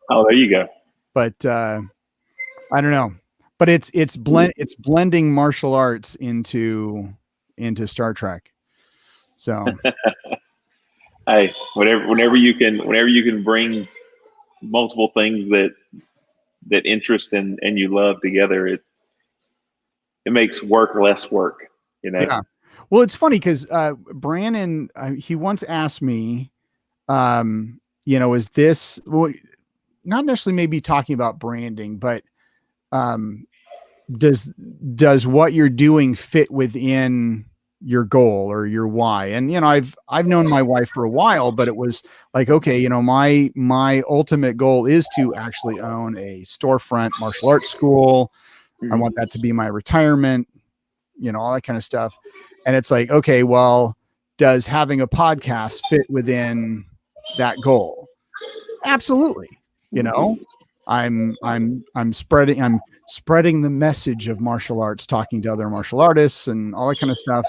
B: Oh, there you go.
A: but I don't know. But it's blending martial arts into Star Trek. So
B: Hey, whenever you can bring multiple things that interest and you love together, it makes work less work, you know.
A: yeah. Well, it's funny because Brandon he once asked me, is this not necessarily maybe talking about branding, but um, does what you're doing fit within your goal or your why? And I've known my wife for a while, but it was like, okay, my ultimate goal is to actually own a storefront martial arts school. I
B: Mhm.
A: want that to be my retirement, all that kind of stuff. And it's like, okay, well, does having a podcast fit within that goal? Absolutely. I'm spreading the message of martial arts, talking to other martial artists and all that kind of stuff.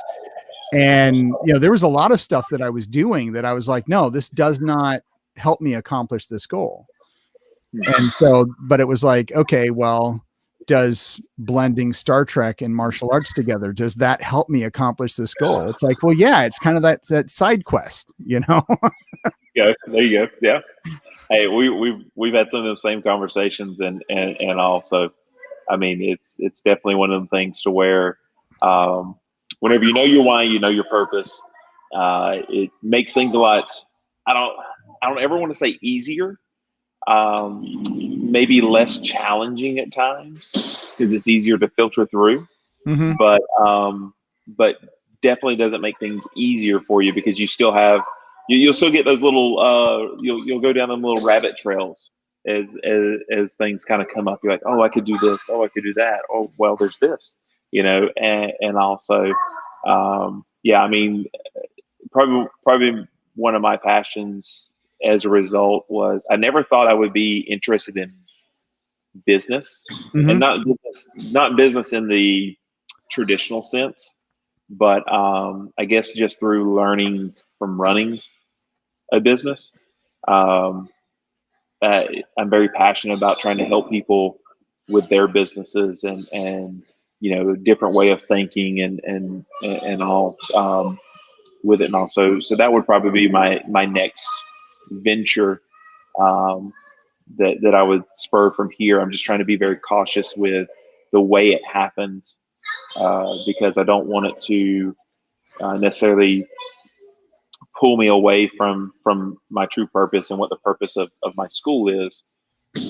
A: And there was a lot of stuff that I was doing that I was like, no, this does not help me accomplish this goal. And so, but it was like, okay, well, does blending Star Trek and martial arts together, does that help me accomplish this goal? It's like, well, yeah, it's kind of that side quest,
B: Yeah, there you go. Yeah. Hey, we've had some of those same conversations, and also, I mean, it's definitely one of the things to where, whenever you know your why, you know your purpose, it makes things a lot. I don't ever want to say easier, maybe less challenging at times because it's easier to filter through.
A: Mm-hmm.
B: But definitely doesn't make things easier for you because you still have you'll still get those little you'll go down them little rabbit trails as things kind of come up. You're like, oh, I could do this, oh, I could do that, oh, well, there's this, and also, yeah, I mean, probably one of my passions as a result was I never thought I would be interested in business,
A: Mm-hmm.
B: and not business in the traditional sense, but I guess just through learning from running a business, um, I'm very passionate about trying to help people with their businesses and a different way of thinking and all, with it. And also, so that would probably be my next venture, um, that I would spur from here. I'm just trying to be very cautious with the way it happens, because I don't want it to necessarily pull me away from my true purpose and what the purpose of my school is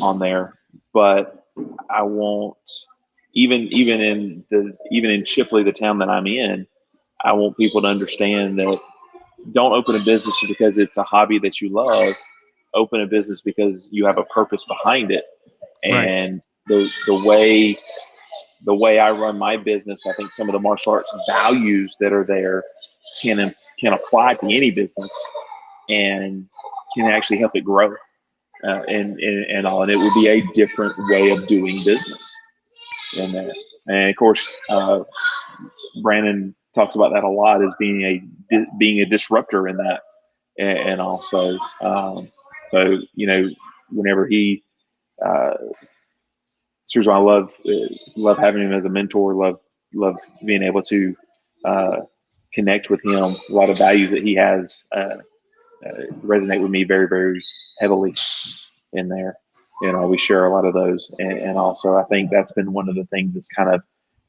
B: on there. But I won't, even in Chipley, the town that I'm in, I want people to understand that don't open a business just because it's a hobby that you love. Open a business because you have a purpose behind it.
A: Right.
B: And the way I run my business, I think some of the martial arts values that are there can apply to any business and can actually help it grow, and all. And it would be a different way of doing business in that. And of course, Brandon talks about that a lot as being a disruptor in that, and also, so whenever he, seriously, I love having him as a mentor. Love being able to connect with him. A lot of values that he has resonate with me very, very heavily in there. We share a lot of those, and also I think that's been one of the things that's kind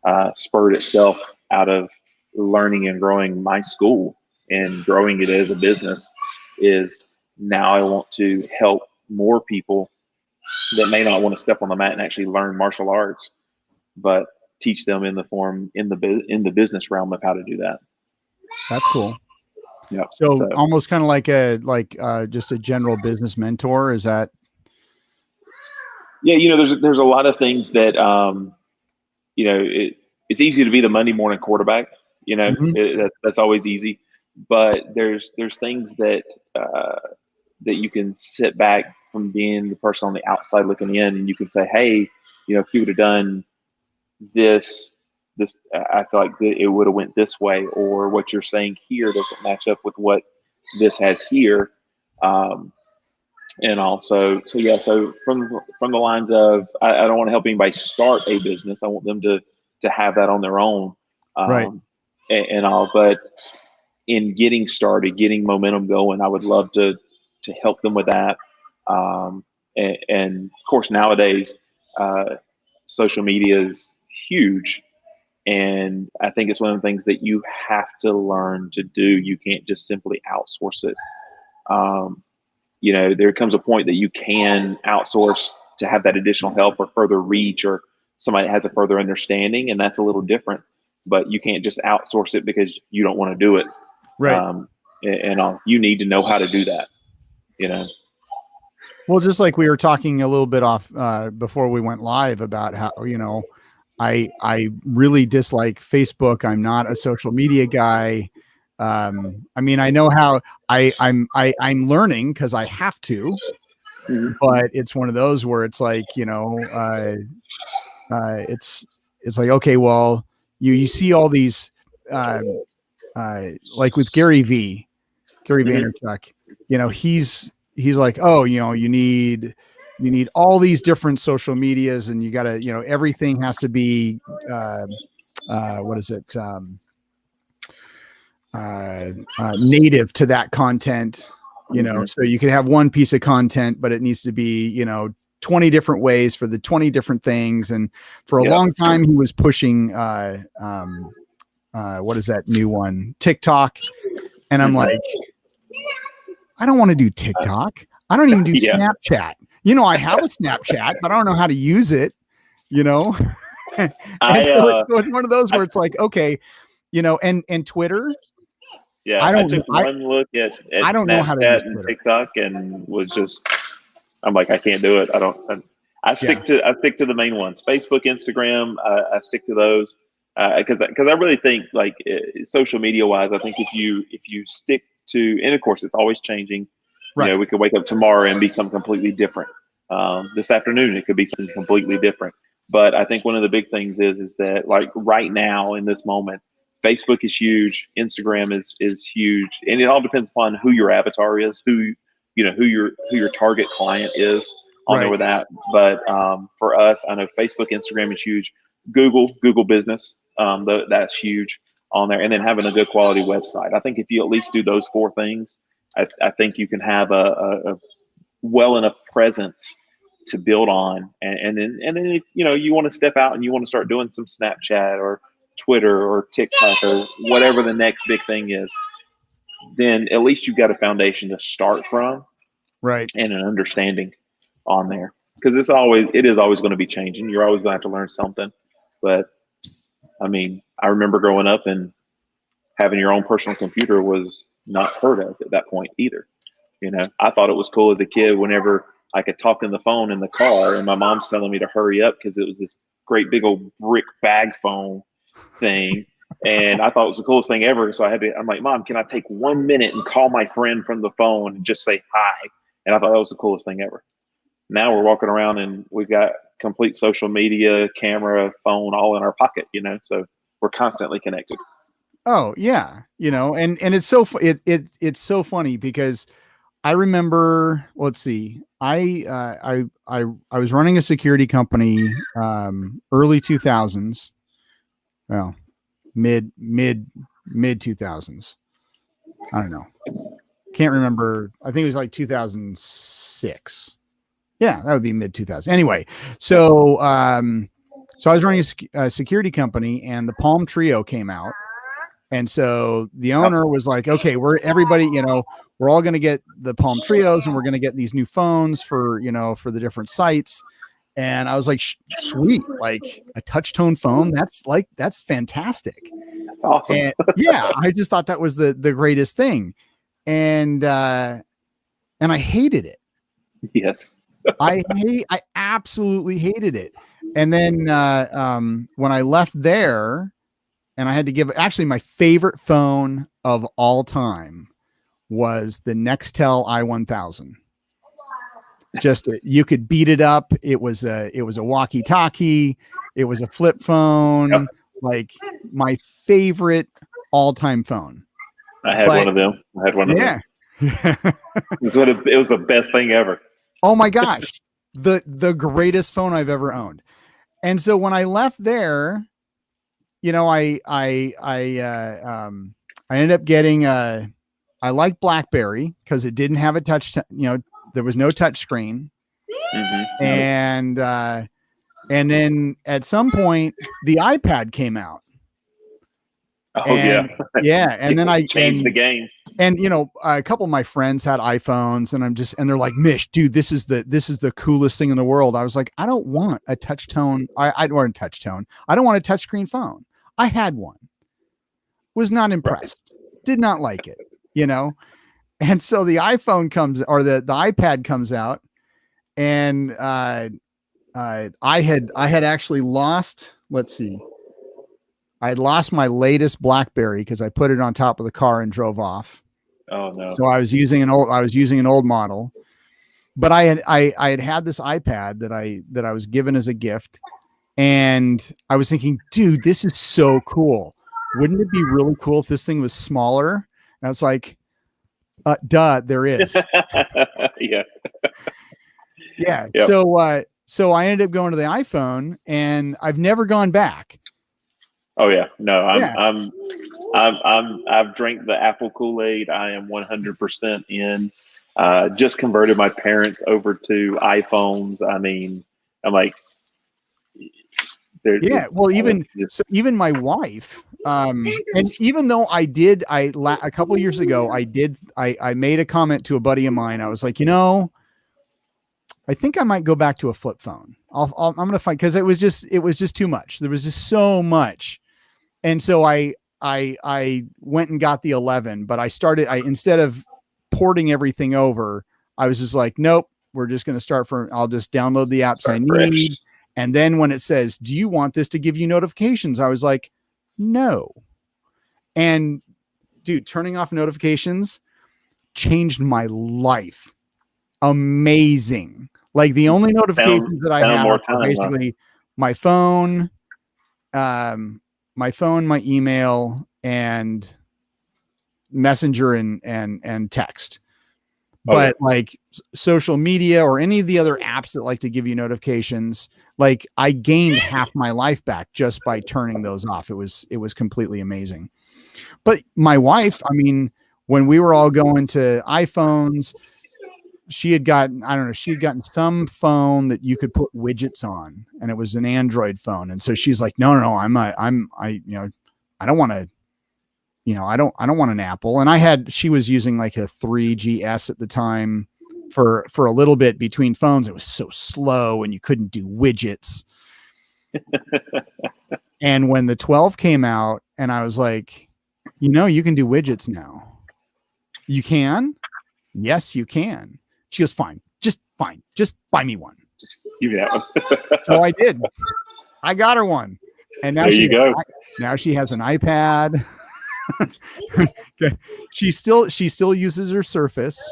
B: of spurred itself out of learning and growing my school and growing it as a business. Is now I want to help more people that may not want to step on the mat and actually learn martial arts, but teach them in the business realm of how to do that.
A: That's cool.
B: Yeah.
A: So
B: So
A: almost kind of like just a general business mentor. Is that?
B: yeah, there's a lot of things that, it's easy to be the Monday morning quarterback.
A: Mhm.
B: That's always easy, but there's things that you can sit back from being the person on the outside looking in, and you can say, hey, if you would have done this, I feel like it would have went this way, or what you're saying here doesn't match up with what this has here. And also, so yeah, so from the lines of, I don't want to help anybody start a business. I want them to have that on their own,
A: Right.
B: and all. But in getting started, getting momentum going, I would love to help them with that. And of course, nowadays, social media is huge, and I think it's one of the things that you have to learn to do. You can't just simply outsource it. There comes a point that you can outsource to have that additional help or further reach, or somebody that has a further understanding, and that's a little different. But you can't just outsource it because you don't want to do it.
A: Right.
B: And all. You need to know how to do that.
A: Well, just like we were talking a little bit off before we went live about how, I really dislike Facebook. I'm not a social media guy. I mean, I know how I'm learning because I have to, but it's one of those where it's like, it's like, okay, well, you see all these, like with Gary Vaynerchuk, he's like, oh, you need all these different social medias, and you gotta, everything has to be, what is it? Native to that content, so you can have one piece of content, but it needs to be, 20 different ways for the 20 different things. And for a long time, he was pushing, what is that new one? TikTok. And I'm like, I don't want to do TikTok. I don't even do Snapchat. I have a Snapchat, but I don't know how to use it, so it's one of those where it's like, okay, and Twitter.
B: Yeah, I took one look at I don't know how to use and TikTok, and was just, I'm like, I can't do it. I stick to the main ones: Facebook, Instagram. I stick to those because I really think, like, social media wise, I think if you stick to, and of course it's always changing.
A: Right.
B: We could wake up tomorrow and be something completely different. This afternoon it could be something completely different. But I think one of the big things is that, like, right now in this moment, Facebook is huge. Instagram is huge, and it all depends upon who your avatar is, who your target client is on there with that. But for us, I know Facebook, Instagram is huge. Google Business, that's huge on there, and then having a good quality website. I think if you at least do those four things, I think you can have a well enough presence to build on, and then if, you want to step out and you want to start doing some Snapchat or Twitter or TikTok or whatever the next big thing is, then at least you've got a foundation to start from,
A: right?
B: And an understanding on there, because it is always going to be changing. You're always going to have to learn something. But I mean, I remember growing up and having your own personal computer was not heard of at that point either. I thought it was cool as a kid whenever I could talk on the phone in the car, and my mom's telling me to hurry up because it was this great big old brick bag phone thing, and I thought it was the coolest thing ever. So I'm like, Mom, can I take 1 minute and call my friend from the phone and just say hi? And I thought that was the coolest thing ever. Now we're walking around and we've got complete social media, camera, phone, all in our pocket, so we're constantly connected.
A: Oh yeah. And it's it's so funny because I remember, let's see, I was running a security company, early 2000s. Well, mid 2000s. I don't know. Can't remember. I think it was like 2006. Yeah, that would be mid 2000s. Anyway, so I was running a security company, and the Palm Trio came out. And so the owner was like, okay, we're all going to get the Palm Trios, and we're going to get these new phones for the different sites. And I was like, sweet, like a touch tone phone. That's fantastic.
B: That's awesome.
A: And yeah, I just thought that was the greatest thing. And I hated it.
B: Yes.
A: I absolutely hated it. And then when I left there, and I had to give, actually my favorite phone of all time was the Nextel i1000. Just you could beat it up. It was a walkie-talkie. It was a flip phone. Yep. Like my favorite all-time phone.
B: I had one of them. It was the best thing ever.
A: Oh my gosh. The greatest phone I've ever owned. And so when I left there, you know, I ended up getting I like BlackBerry because it didn't have a touch, you know, there was no touch screen.
B: Mm-hmm.
A: And then at some point the iPad came out.
B: Oh
A: And
B: yeah.
A: and then I
B: changed the game.
A: And you know, a couple of my friends had iPhones, and they're like, "Mish, dude, this is the coolest thing in the world." I was like, "I don't want a touch tone. I don't want a touch tone. I don't want a touchscreen phone." I had one, was not impressed, did not like it, you know. And so the iPhone comes, or the iPad comes out, and I had actually lost. Let's see. I had lost my latest BlackBerry because I put it on top of the car and drove off.
B: Oh no!
A: So I was using an old model, but I had this iPad that I was given as a gift, and I was thinking, dude, this is so cool. Wouldn't it be really cool if this thing was smaller? And I was like, duh, there is.
B: Yeah.
A: Yeah.
B: Yep.
A: So I ended up going to the iPhone, and I've never gone back.
B: Oh yeah, no, I've drank the Apple Kool-Aid. I am 100% in. Just converted my parents over to iPhones. I mean, I'm like,
A: yeah. Well, even my wife, and even though a couple of years ago, I made a comment to a buddy of mine. I was like, you know, I think I might go back to a flip phone. I'm going to find, because it was just too much. There was just so much. And so I went and got the 11, but instead of porting everything over, I was just like, nope, we're just going to I'll just download the apps I need. And then when it says, do you want this to give you notifications? I was like, no. And dude, turning off notifications changed my life. Amazing. Like the only notifications that I have are basically my phone, my email, and Messenger and text. But like social media or any of the other apps that like to give you notifications, like I gained half my life back just by turning those off. It was completely amazing. But my wife, I mean, when we were all going to iPhones, she had gotten some phone that you could put widgets on, and it was an Android phone. And so she's like, no, I don't want to, I don't want an Apple. And she was using like a 3GS at the time for a little bit between phones. It was so slow and you couldn't do widgets. And when the 12 came out, and I was like, you can do widgets now. You can? Yes, you can. She goes, fine. Just buy me one.
B: Just give me that one.
A: So I did. I got her one. And now now she has an iPad. She still uses her Surface,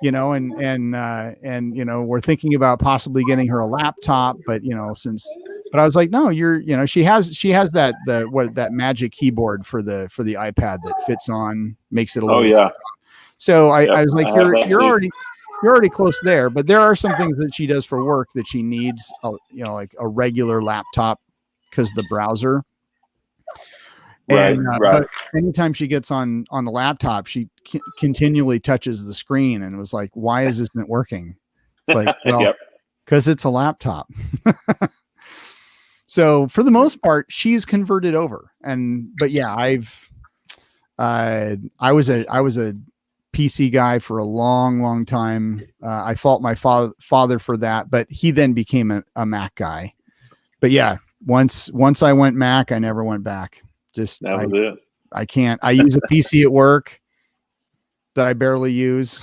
A: and we're thinking about possibly getting her a laptop, but I was like, no, she has that magic keyboard for the iPad that fits on, makes it a little.
B: Oh yeah.
A: So I was like, you're already close there, but there are some things that she does for work that she needs, like a regular laptop because the browser.
B: Right.
A: But anytime she gets on the laptop, she continually touches the screen, and was like, why is this not working? It's like, well, because it's a laptop. So for the most part, she's converted over. But yeah, I was a PC guy for a long time. I fault my father for that, but he then became a Mac guy. But yeah, once I went Mac, I never went back. Just
B: that was it.
A: I can't. I use a PC at work that I barely use.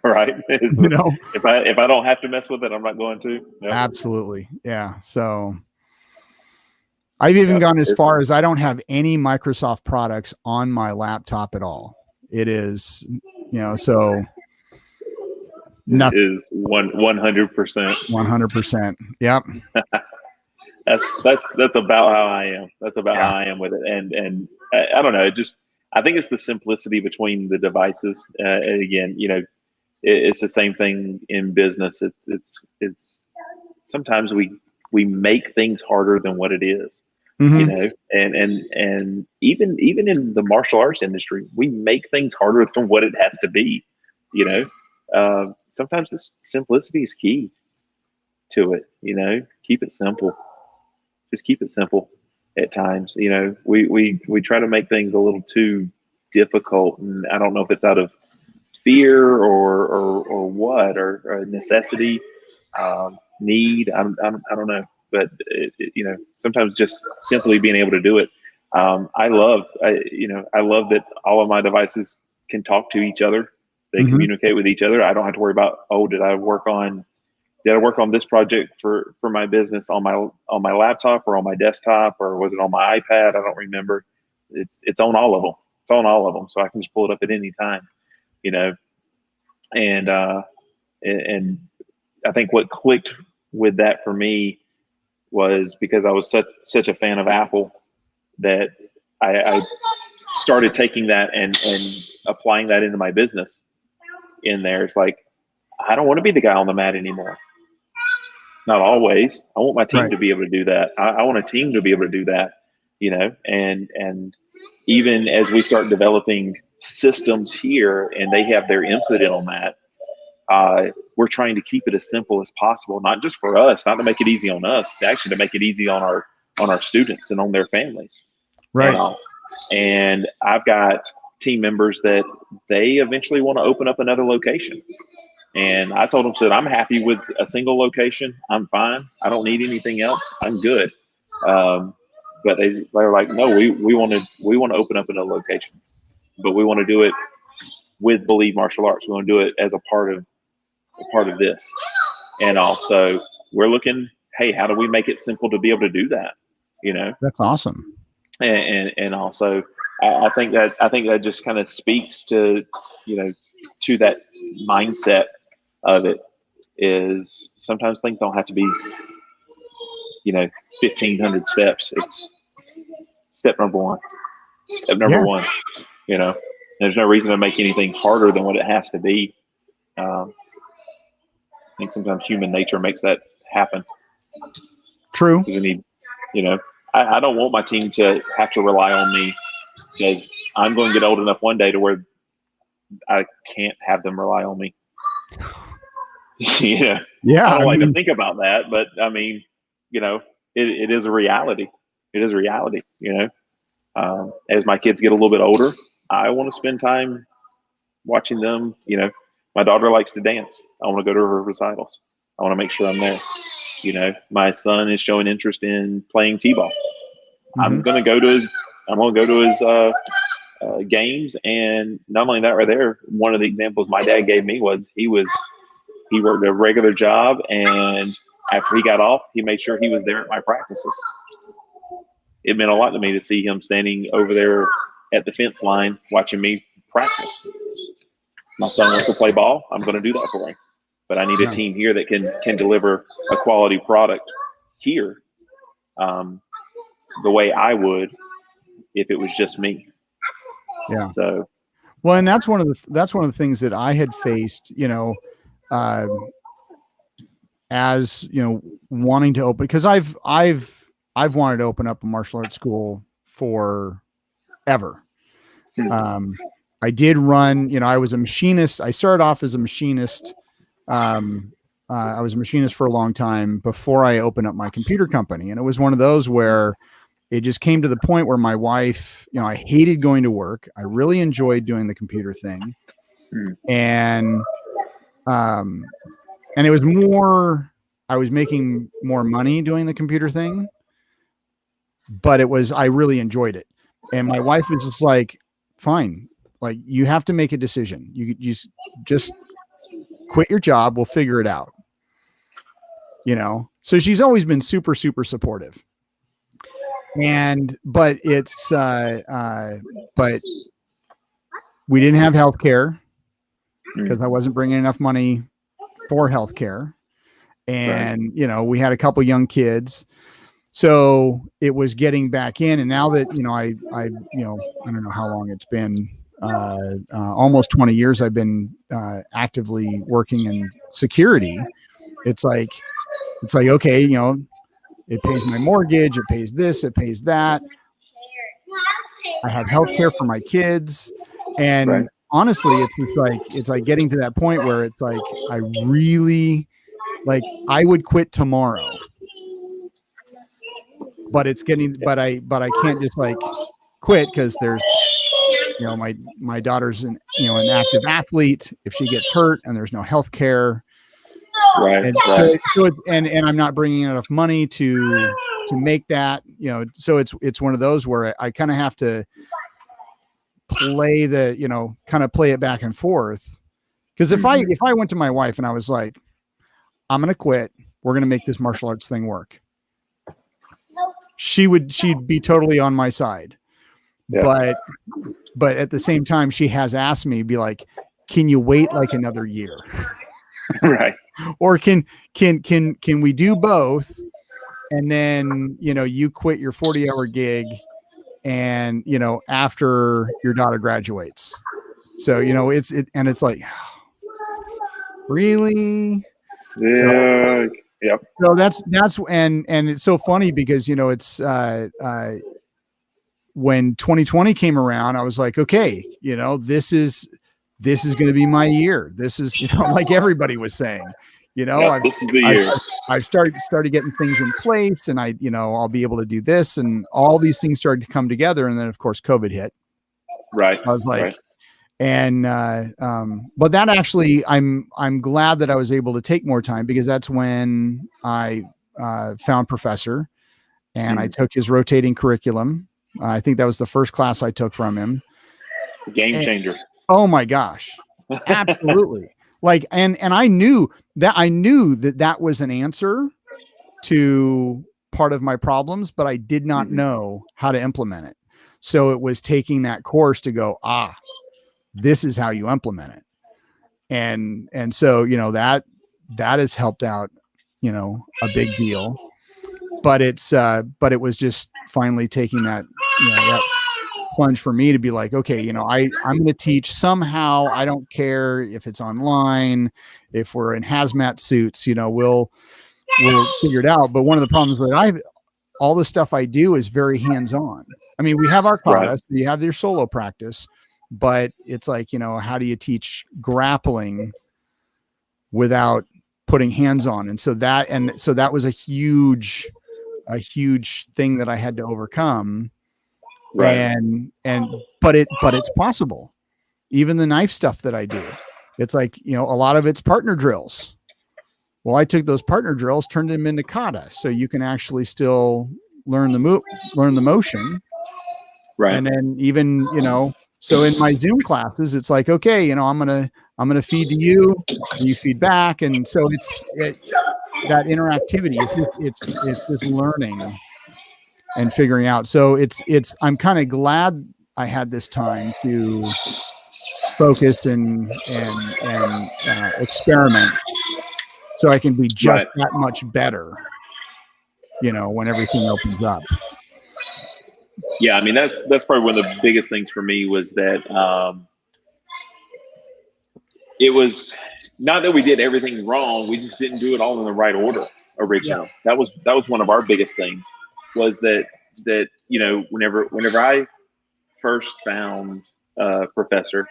B: Right. If I don't have to mess with it, I'm not going to. Yep.
A: Absolutely. Yeah. So I've even gone as far as I don't have any Microsoft products on my laptop at all. It is, so nothing.
B: It is 100%.
A: 100%. Yep.
B: That's about how I am. That's about how I am with it. And I don't know. It just, I think it's the simplicity between the devices. And again, it's the same thing in business. It's sometimes we make things harder than what it is, and even in the martial arts industry, we make things harder than what it has to be. Sometimes this simplicity is key to it. Keep it simple. Just keep it simple. At times, we try to make things a little too difficult, and I don't know if it's out of fear or what, or necessity, need. I don't know, but sometimes just simply being able to do it. I love that all of my devices can talk to each other. They communicate with each other. I don't have to worry about, did I work on this project for my business on my laptop or on my desktop, or was it on my iPad? I don't remember. It's on all of them. It's on all of them, so I can just pull it up at any time. And I think what clicked with that for me was because I was such a fan of Apple that I started taking that and applying that into my business. In there, it's like, I don't want to be the guy on the mat anymore. Not always. I want my team to be able to do that. I want a team to be able to do that, and even as we start developing systems here and they have their input in on that, we're trying to keep it as simple as possible, not just for us, not to make it easy on us, actually to make it easy on our students and on their families.
A: Right.
B: And I've got team members that they eventually want to open up another location. And I told them, said, I'm happy with a single location. I'm fine. I don't need anything else. I'm good. But they're like, no, we want to open up another location, but we want to do it with Believe Martial Arts. We want to do it as a part of this. And also we're looking, hey, how do we make it simple to be able to do that?
A: That's awesome.
B: And also I think that just kind of speaks to, to that mindset of it, is sometimes things don't have to be, 1,500 steps. It's step number one. There's no reason to make anything harder than what it has to be. I think sometimes human nature makes that happen.
A: True.
B: We need, I don't want my team to have to rely on me, because I'm going to get old enough one day to where I can't have them rely on me. Yeah. I don't like to think about that, but I mean, it is a reality. It is a reality. As my kids get a little bit older, I want to spend time watching them. My daughter likes to dance. I want to go to her recitals. I want to make sure I'm there. My son is showing interest in playing t-ball. I'm going to go to his games. And not only that, right there, one of the examples my dad gave me was he worked a regular job, and after he got off, he made sure he was there at my practices. It meant a lot to me to see him standing over there at the fence line watching me practice. My son wants to play ball. I'm going to do that for him. But I need a team here that can deliver a quality product here, the way I would if it was just me.
A: Yeah.
B: So,
A: well, and that's one of the things that I had faced, as wanting to open, because I've wanted to open up a martial arts school forever. I did run, I was a machinist. I started off as a machinist. I was a machinist for a long time before I opened up my computer company. And it was one of those where it just came to the point where my wife, I hated going to work. I really enjoyed doing the computer thing. And it was more, I was making more money doing the computer thing, but I really enjoyed it. And my wife was just like, fine, like, you have to make a decision. You just quit your job. We'll figure it out. So she's always been super, super supportive. But we didn't have healthcare because I wasn't bringing enough money for healthcare. And, we had a couple young kids, So it was getting back in, and now that I don't know how long it's been, almost 20 years I've been actively working in security. It's like okay, it pays my mortgage, it pays this, it pays that. I have health care for my kids,
B: Right.
A: and honestly, it's like getting to that point where it's like I really like I would quit tomorrow, but it's getting but I can't just like quit because there's my daughter's an active athlete. If she gets hurt and there's no health care,
B: Right.
A: and
B: Right.
A: and I'm not bringing enough money to make that, so it's one of those where I kind of have to play kind of play it back and forth. Because if I went to my wife and I was like, I'm gonna quit, we're gonna make this martial arts thing work, she'd be totally on my side.
B: Yeah.
A: But at the same time, she has asked me, be like, can you wait like another year?
B: Right.
A: Or can we do both? And then, you quit your 40-hour gig and, after your daughter graduates. So, it's like, really?
B: Yeah. Yep.
A: So that's, and it's so funny because, it's, when 2020 came around, I was like, okay, this is going to be my year. This is, like everybody was saying,
B: Yep. This is the year.
A: I started getting things in place, and I'll be able to do this, and all these things started to come together. And then of course COVID hit.
B: Right.
A: So I was like,
B: right.
A: and, but that actually, I'm glad that I was able to take more time, because that's when I, found Professor, and I took his rotating curriculum. I think that was the first class I took from him.
B: Game changer.
A: Oh my gosh. Absolutely. Like, and I knew that was an answer to part of my problems, but I did not know how to implement it. So it was taking that course to go, this is how you implement it. And so, that has helped out, a big deal. But but it was just finally taking that, that plunge for me to be like, okay, I'm going to teach somehow. I don't care if it's online, if we're in hazmat suits, we'll figure it out. But one of the problems that all the stuff I do is very hands-on. I mean, we have our class, you have your solo practice, but it's like, how do you teach grappling without putting hands on? And so that was a huge thing that I had to overcome.
B: Right.
A: But it's possible. Even the knife stuff that I do, it's like, a lot of it's partner drills. Well, I took those partner drills, turned them into kata, so you can actually still learn the motion.
B: Right.
A: And then even, so in my Zoom classes, it's like, okay, I'm gonna feed to you, and you feed back, and so that interactivity it's just learning and figuring out. So I'm kind of glad I had this time to focus and experiment, so I can be just that much better, when everything opens up.
B: Yeah, I mean that's probably one of the biggest things for me was that it was not that we did everything wrong, we just didn't do it all in the right order originally. Yeah. That was one of our biggest things, was that whenever I first found Professor,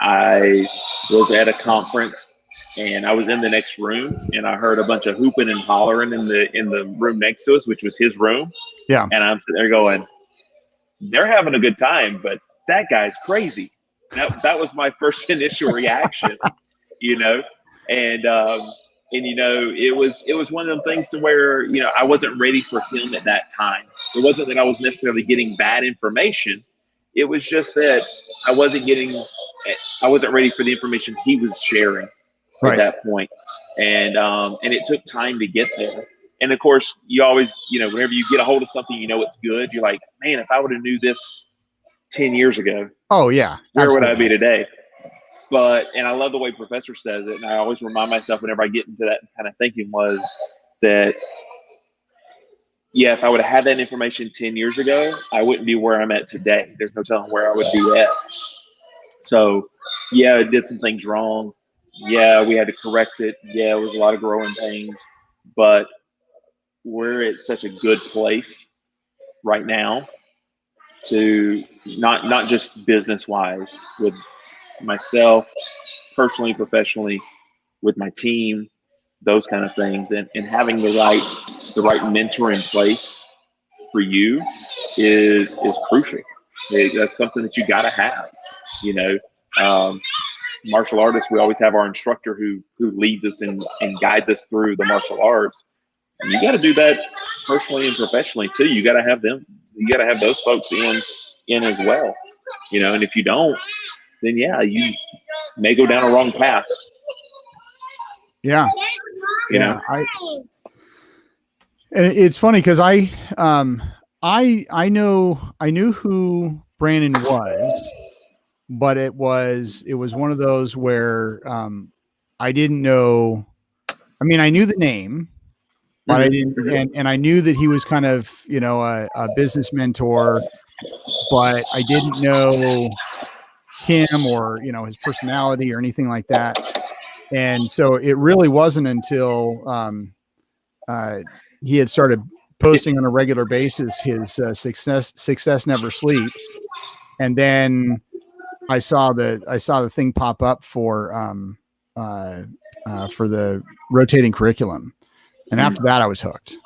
B: I was at a conference and I was in the next room and I heard a bunch of hooping and hollering in the room next to us, which was his room.
A: Yeah.
B: And I'm sitting there going, they're having a good time, but that guy's crazy. That was my first initial reaction, and it was one of them things to where, I wasn't ready for him at that time. It wasn't that I was necessarily getting bad information. It was just that I wasn't ready for the information he was sharing at that point. And it took time to get there. And of course, you always, whenever you get a hold of something, it's good. You're like, man, if I would have knew this 10 years ago,
A: oh yeah,
B: where would I be today? And I love the way Professor says it. And I always remind myself whenever I get into that kind of thinking, was that yeah, if I would have had that information 10 years ago, I wouldn't be where I'm at today. There's no telling where I would be at. So, yeah, I did some things wrong. Yeah, we had to correct it. Yeah, it was a lot of growing pains, but we're at such a good place right now to not just business wise with myself, personally, professionally, with my team, those kind of things, and having the right mentor in place for you is crucial. That's something that you got to have. You know, martial artists, we always have our instructor who leads us and guides us through the martial arts. And you got to do that personally and professionally too. You got to have them. You got to have those folks in as well. You know, and if you don't, then yeah, you may go down a wrong path.
A: Yeah.
B: You know,
A: And it's funny because I knew who Brandon was, but it was one of those where I didn't know. I mean, I knew the name, but I didn't, and I knew that he was kind of, you know, a business mentor, but I didn't know him or, you know, his personality or anything like that. And so it really wasn't until he had started posting on a regular basis his success never sleeps, and then I saw the thing pop up for the rotating curriculum, and after that I was hooked.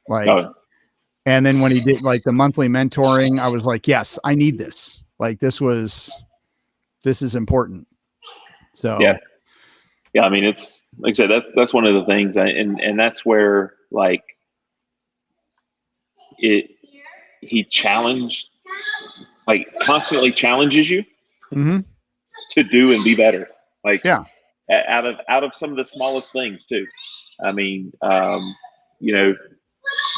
A: Like, and then when he did like the monthly mentoring, I was like, yes, I need this. Like this is important. So
B: yeah. I mean, it's like I said, that's one of the things, and that's where like he constantly challenges you to do and be better. Like, out of some of the smallest things too. I mean, you know,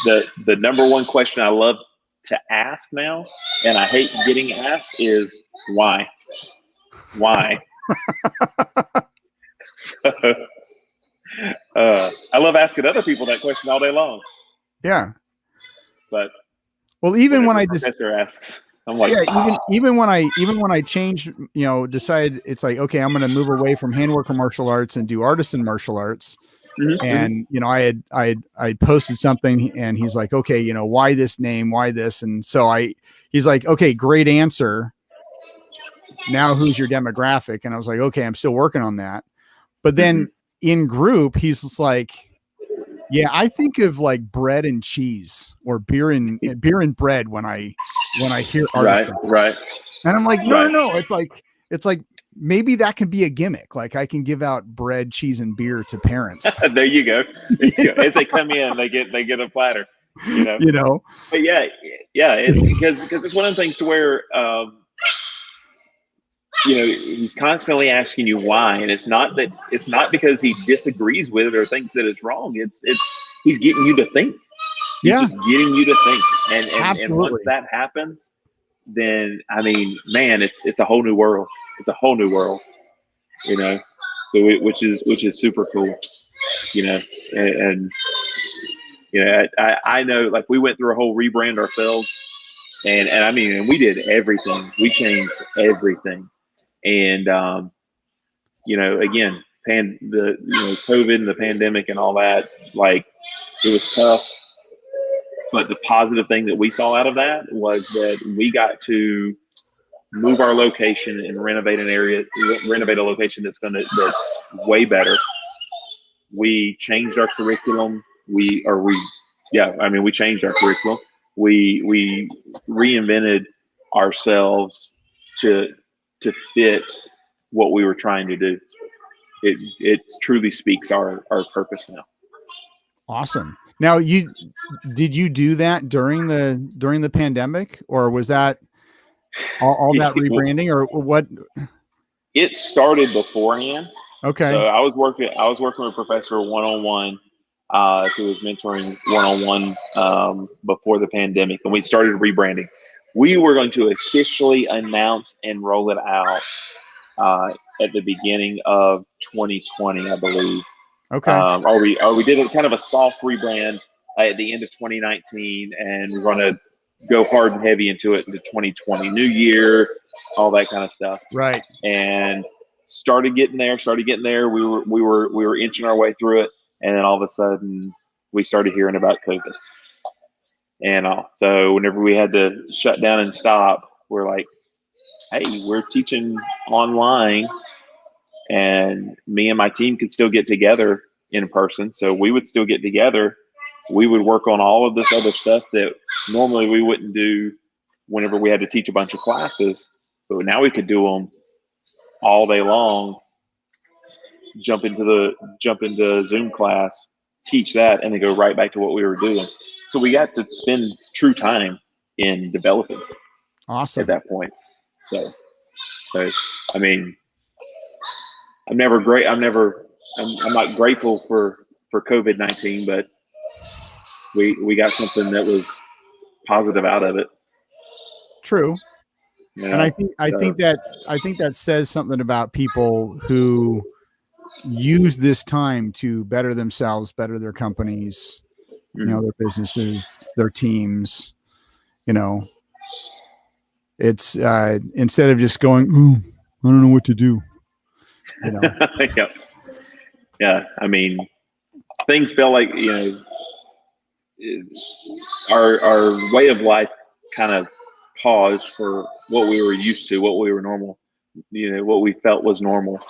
B: the number one question I love to ask now, and I hate getting asked, is why? So, I love asking other people that question all day long.
A: Yeah.
B: But
A: well, even when I
B: professor asks, I'm like,
A: even when I changed, you know, decided it's like, okay, I'm going to move away from handworker martial arts and do artisan martial arts. And, you know, I posted something and he's like, okay, you know, why this name, why this? And so he's like, okay, great answer. Now who's your demographic? And I was like, okay, I'm still working on that. But then in group, he's just like, yeah, I think of like bread and cheese or beer and bread when I hear artisan.
B: Right.
A: And I'm like, no. It's like maybe that can be a gimmick. Like I can give out bread, cheese, and beer to parents.
B: There you go. As they come in, they get a platter. You know. But yeah. Because it's one of the things to where you know, he's constantly asking you why, and it's not because he disagrees with it or thinks that it's wrong. It's he's getting you to think. He's just getting you to think, and once that happens, then I mean, man, it's a whole new world. It's a whole new world, you know. So which is super cool, you know, and you know, I know, like, we went through a whole rebrand ourselves, and I mean, we did everything. We changed everything. And, you know, again, COVID and the pandemic and all that, like, it was tough. But the positive thing that we saw out of that was that we got to move our location and renovate a location that's way better. We changed our curriculum. We changed our curriculum. We reinvented ourselves to fit what we were trying to do. It truly speaks our purpose now.
A: Awesome. Now, did you do that during the pandemic, or was that all that rebranding, or what?
B: It started beforehand.
A: Okay.
B: So I was working with Professor one-on-one. So was mentoring one-on-one before the pandemic, and we started rebranding. We were going to officially announce and roll it out at the beginning of 2020, I believe.
A: Okay.
B: Or we did a kind of a soft rebrand at the end of 2019, and we're going to go hard and heavy into it into 2020, new year, all that kind of stuff.
A: Right.
B: And started getting there. We were inching our way through it, and then all of a sudden we started hearing about COVID. And so whenever we had to shut down and stop, we're like, hey, we're teaching online, and me and my team could still get together in person. So we would still get together. We would work on all of this other stuff that normally we wouldn't do whenever we had to teach a bunch of classes. But now we could do them all day long, jump into Zoom class, teach that, and then go right back to what we were doing. So we got to spend true time in developing.
A: Awesome.
B: At that point. So I mean, I'm not grateful for COVID-19, but we got something that was positive out of it.
A: True.
B: You know?
A: And I think that says something about people who use this time to better themselves, better their companies, you know, their businesses, their teams. You know, it's instead of just going, ooh, I don't know what to do. You know?
B: Yeah. I mean, things felt like, you know, our way of life kind of paused for what we were used to, what we were normal, you know, what we felt was normal.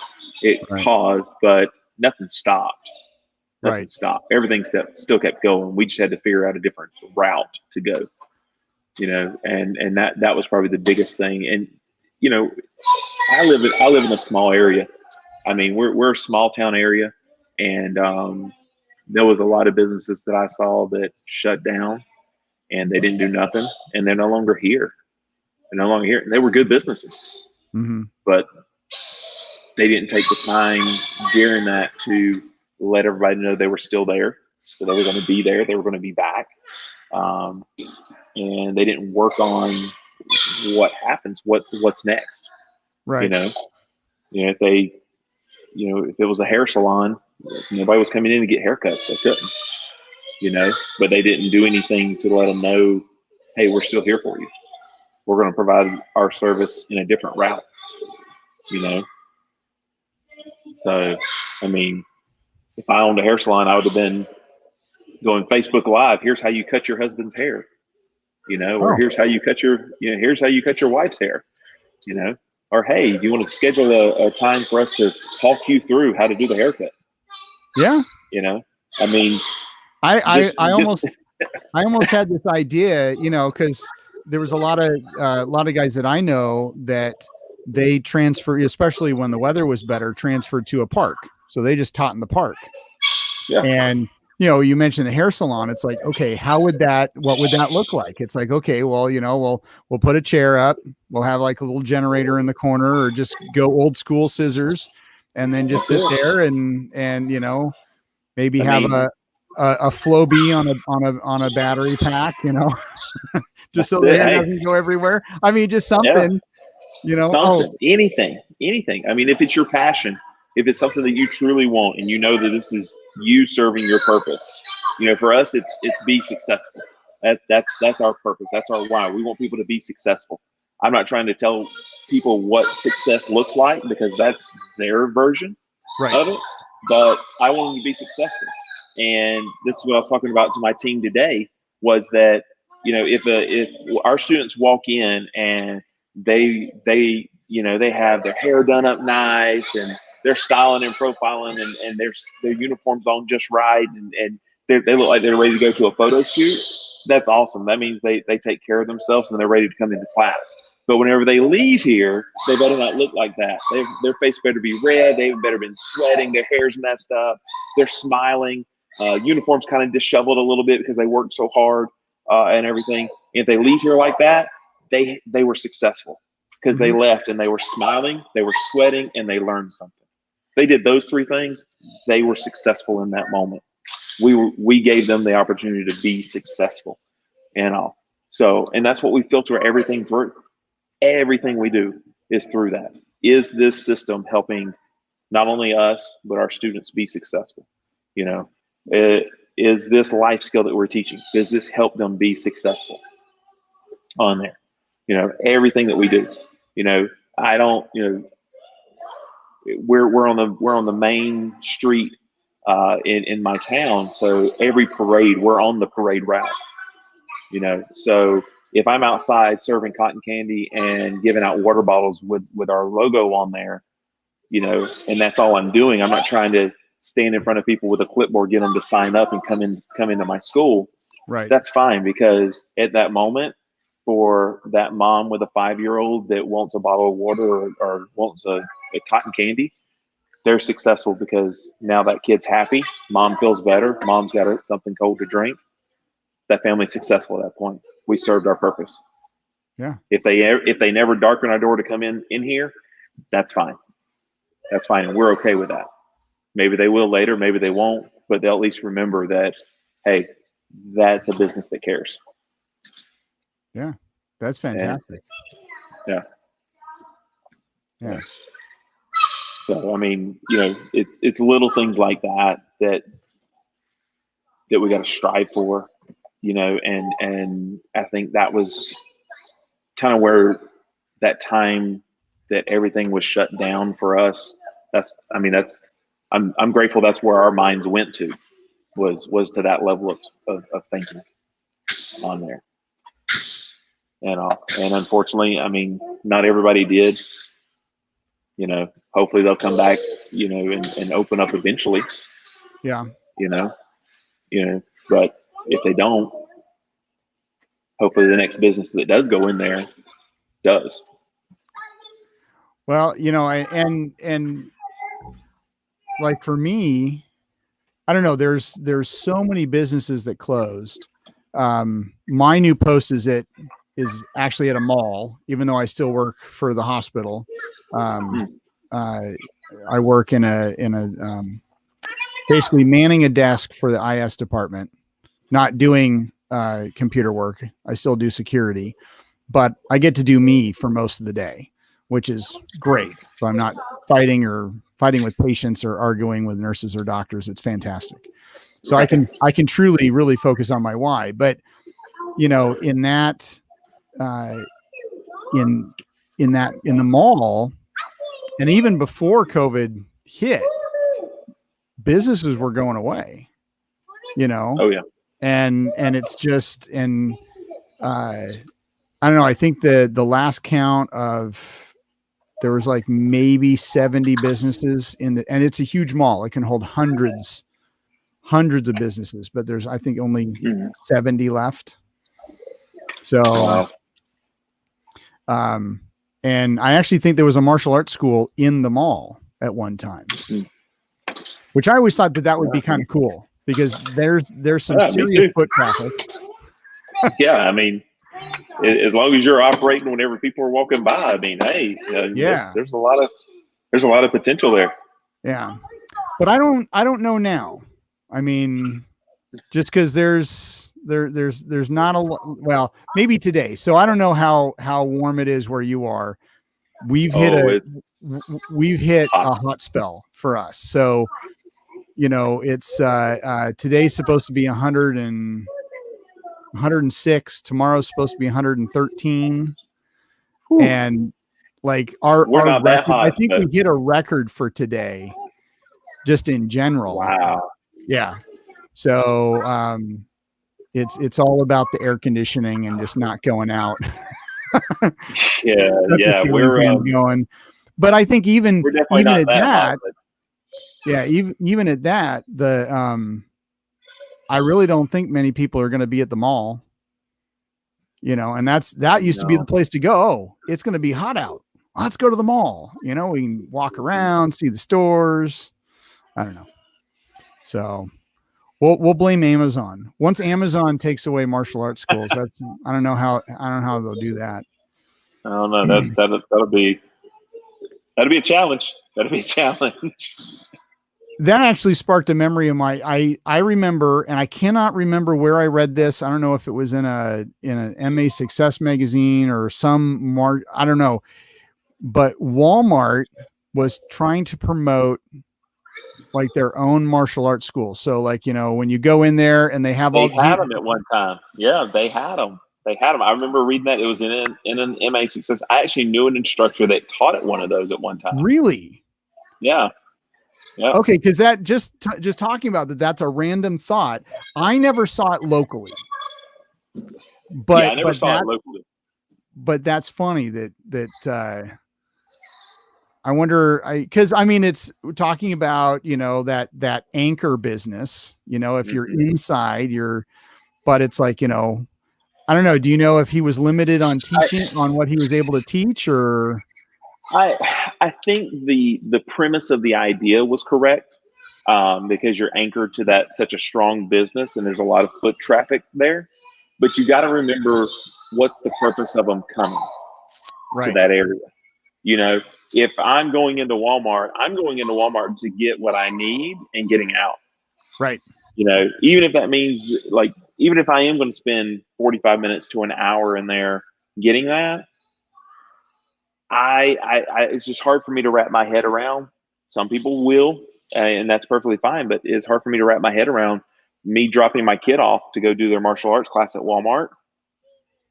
B: It paused, but nothing stopped. Nothing stopped. Everything still kept going. We just had to figure out a different route to go, you know, and that was probably the biggest thing. And, you know, I live in a small area. I mean, we're a small town area, and there was a lot of businesses that I saw that shut down, and they didn't do nothing, and they're no longer here. They're no longer here. And they were good businesses, but they didn't take the time during that to let everybody know they were still there. So they were going to be there. They were going to be back. And they didn't work on what happens, what's next.
A: Right.
B: You know, if it was a hair salon, nobody was coming in to get haircuts. They couldn't, you know, but they didn't do anything to let them know, hey, we're still here for you. We're going to provide our service in a different route, you know? So, I mean, if I owned a hair salon, I would have been going Facebook Live. Here's how you cut your husband's hair, you know, or here's how you cut your wife's hair, you know, or, hey, do you want to schedule a time for us to talk you through how to do the haircut?
A: Yeah.
B: You know, I mean,
A: I almost had this idea, you know, because there was a lot of guys that I know that they transfer, especially when the weather was better, transferred to a park. So they just taught in the park.
B: Yeah.
A: And, you know, you mentioned the hair salon. It's like, okay, what would that look like? It's like, okay, well, you know, we'll put a chair up. We'll have like a little generator in the corner, or just go old school scissors, and then just sit there and, you know, maybe have a Flowbee on a battery pack, you know, just so the hair doesn't go everywhere. I mean, just something, you know,
B: anything. I mean, if it's your passion, if it's something that you truly want, and you know that this is you serving your purpose, you know, for us, it's be successful. That's our purpose. That's our why. We want people to be successful. I'm not trying to tell people what success looks like, because that's their version of it, but I want them to be successful. And this is what I was talking about to my team today, was that, you know, if our students walk in and they you know, they have their hair done up nice, and they're styling and profiling, and their uniforms on just right, and they look like they're ready to go to a photo shoot, that's awesome. That means they take care of themselves and they're ready to come into class. But whenever they leave here, they better not look like that. Their face better be red. They've better been sweating. Their hair's messed up. They're smiling. Uniforms kind of disheveled a little bit because they worked so hard and everything. If they leave here like that, they were successful, because they left and they were smiling, they were sweating, and they learned something. They did those three things. They were successful in that moment. We gave them the opportunity to be successful, and all. So, and that's what we filter everything through. Everything we do is through that. Is this system helping not only us, but our students be successful? You know, is this life skill that we're teaching, does this help them be successful on there? Everything that we do, I don't, we're on the main street in my town. So every parade, we're on the parade route, so if I'm outside serving cotton candy and giving out water bottles with our logo on there, and that's all I'm doing, I'm not trying to stand in front of people with a clipboard, get them to sign up and come into my school.
A: Right.
B: That's fine, because at that moment, for that mom with a 5-year-old that wants a bottle of water or wants a cotton candy, they're successful because now that kid's happy. Mom feels better. Mom's got something cold to drink. That family's successful at that point. We served our purpose.
A: Yeah.
B: If they never darken our door to come in here, that's fine. That's fine, and we're okay with that. Maybe they will later, maybe they won't, but they'll at least remember that, hey, that's a business that cares.
A: Yeah, that's fantastic.
B: Yeah.
A: Yeah.
B: So, I mean, it's little things like that we got to strive for, and I think that was kind of where that time that everything was shut down for us. I'm grateful that's where our minds went to, was to that level of thinking on there. And unfortunately, I mean, not everybody did. Hopefully they'll come back, and open up eventually.
A: Yeah.
B: But if they don't, hopefully the next business that does go in there does.
A: Well, and like for me, I don't know, there's so many businesses that closed. My new post is actually at a mall, even though I still work for the hospital. I work in a basically manning a desk for the IS department, not doing computer work. I still do security, but I get to do me for most of the day, which is great. So I'm not fighting with patients or arguing with nurses or doctors. It's fantastic. So I can truly, really focus on my why. But in that, in the mall, and even before COVID hit, businesses were going away.
B: Oh yeah.
A: And it's just, and I don't know. I think the last count of, there was like maybe 70 businesses and it's a huge mall. It can hold hundreds of businesses, but there's, I think, only 70 left. So,
B: wow.
A: And I actually think there was a martial arts school in the mall at one time, which I always thought that would be kind of cool, because there's some serious foot traffic.
B: Yeah. I mean, as long as you're operating whenever people are walking by, I mean, hey, there's a lot of potential there.
A: Yeah. But I don't know now. I mean, just because there's not a lot, well, maybe today. So I don't know how warm it is where you are. We've hit a hot spell for us. So, it's today's supposed to be 106. Tomorrow's supposed to be 113. Whew. And like our record, I think we hit a record for today, just in general.
B: Wow.
A: Yeah. So it's all about the air conditioning and just not going out.
B: Yeah. We're
A: going. But I think even at that, even at that, I really don't think many people are going to be at the mall. And that used to be the place to go. Oh, it's going to be hot out. Let's go to the mall. We can walk around, see the stores. I don't know. So we'll blame Amazon. Once Amazon takes away martial arts schools, I don't know how they'll do that.
B: I don't know. That'll be a challenge. That'll be a challenge.
A: That actually sparked a memory of I remember, and I cannot remember where I read this. I don't know if it was in an MA Success magazine or I don't know, but Walmart was trying to promote like their own martial arts school. So like, you know, when you go in there and they have
B: They
A: all,
B: had them at one time. Yeah, they had them. They had them. I remember reading that. It was in an MA Success. I actually knew an instructor that taught at one of those at one time.
A: really?
B: Yeah. Yeah.
A: Okay. Cause that just talking about that, that's a random thought. I never saw it locally,
B: Yeah, I
A: but,
B: never saw it locally.
A: but that's funny I wonder, cause I mean, it's talking about, you know, that anchor business, you know, if you're inside but it's like, you know, I don't know. Do you know if he was limited on teaching on what he was able to teach, or?
B: I think the premise of the idea was correct, because you're anchored to that such a strong business and there's a lot of foot traffic there. But you got to remember, what's the purpose of them coming to that area? You know, if I'm going into Walmart, I'm going into Walmart to get what I need and getting out.
A: Right.
B: You know, even if that means, like, even if I am going to spend 45 minutes to an hour in there getting that, it's just hard for me to wrap my head around. Some people will, and that's perfectly fine, but it's hard for me to wrap my head around me dropping my kid off to go do their martial arts class at Walmart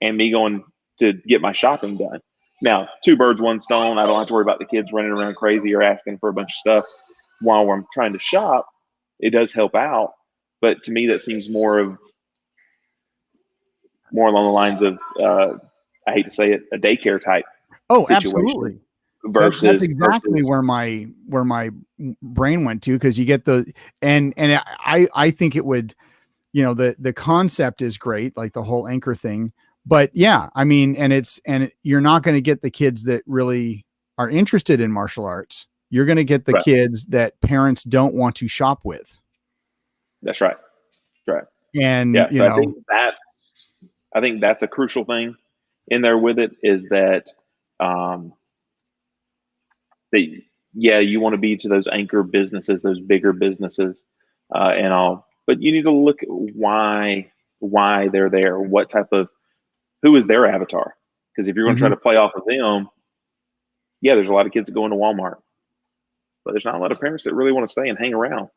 B: and me going to get my shopping done. Now, two birds, one stone. I don't have to worry about the kids running around crazy or asking for a bunch of stuff while I'm trying to shop. It does help out, but to me, that seems more along the lines of, I hate to say it, a daycare type.
A: Oh,
B: situation.
A: absolutely.
B: That's
A: exactly where my brain went to, because you get and I think it would, you know, the concept is great, like the whole anchor thing. But yeah, I mean, and you're not going to get the kids that really are interested in martial arts. You're going to get the kids that parents don't want to shop with.
B: That's right. Right.
A: And
B: yeah, so I think that's a crucial thing in there with it, is that, you want to be to those anchor businesses, those bigger businesses, and all, but you need to look at why they're there, who is their avatar. Because if you're going to try to play off of them, there's a lot of kids that go into Walmart, but there's not a lot of parents that really want to stay and hang around.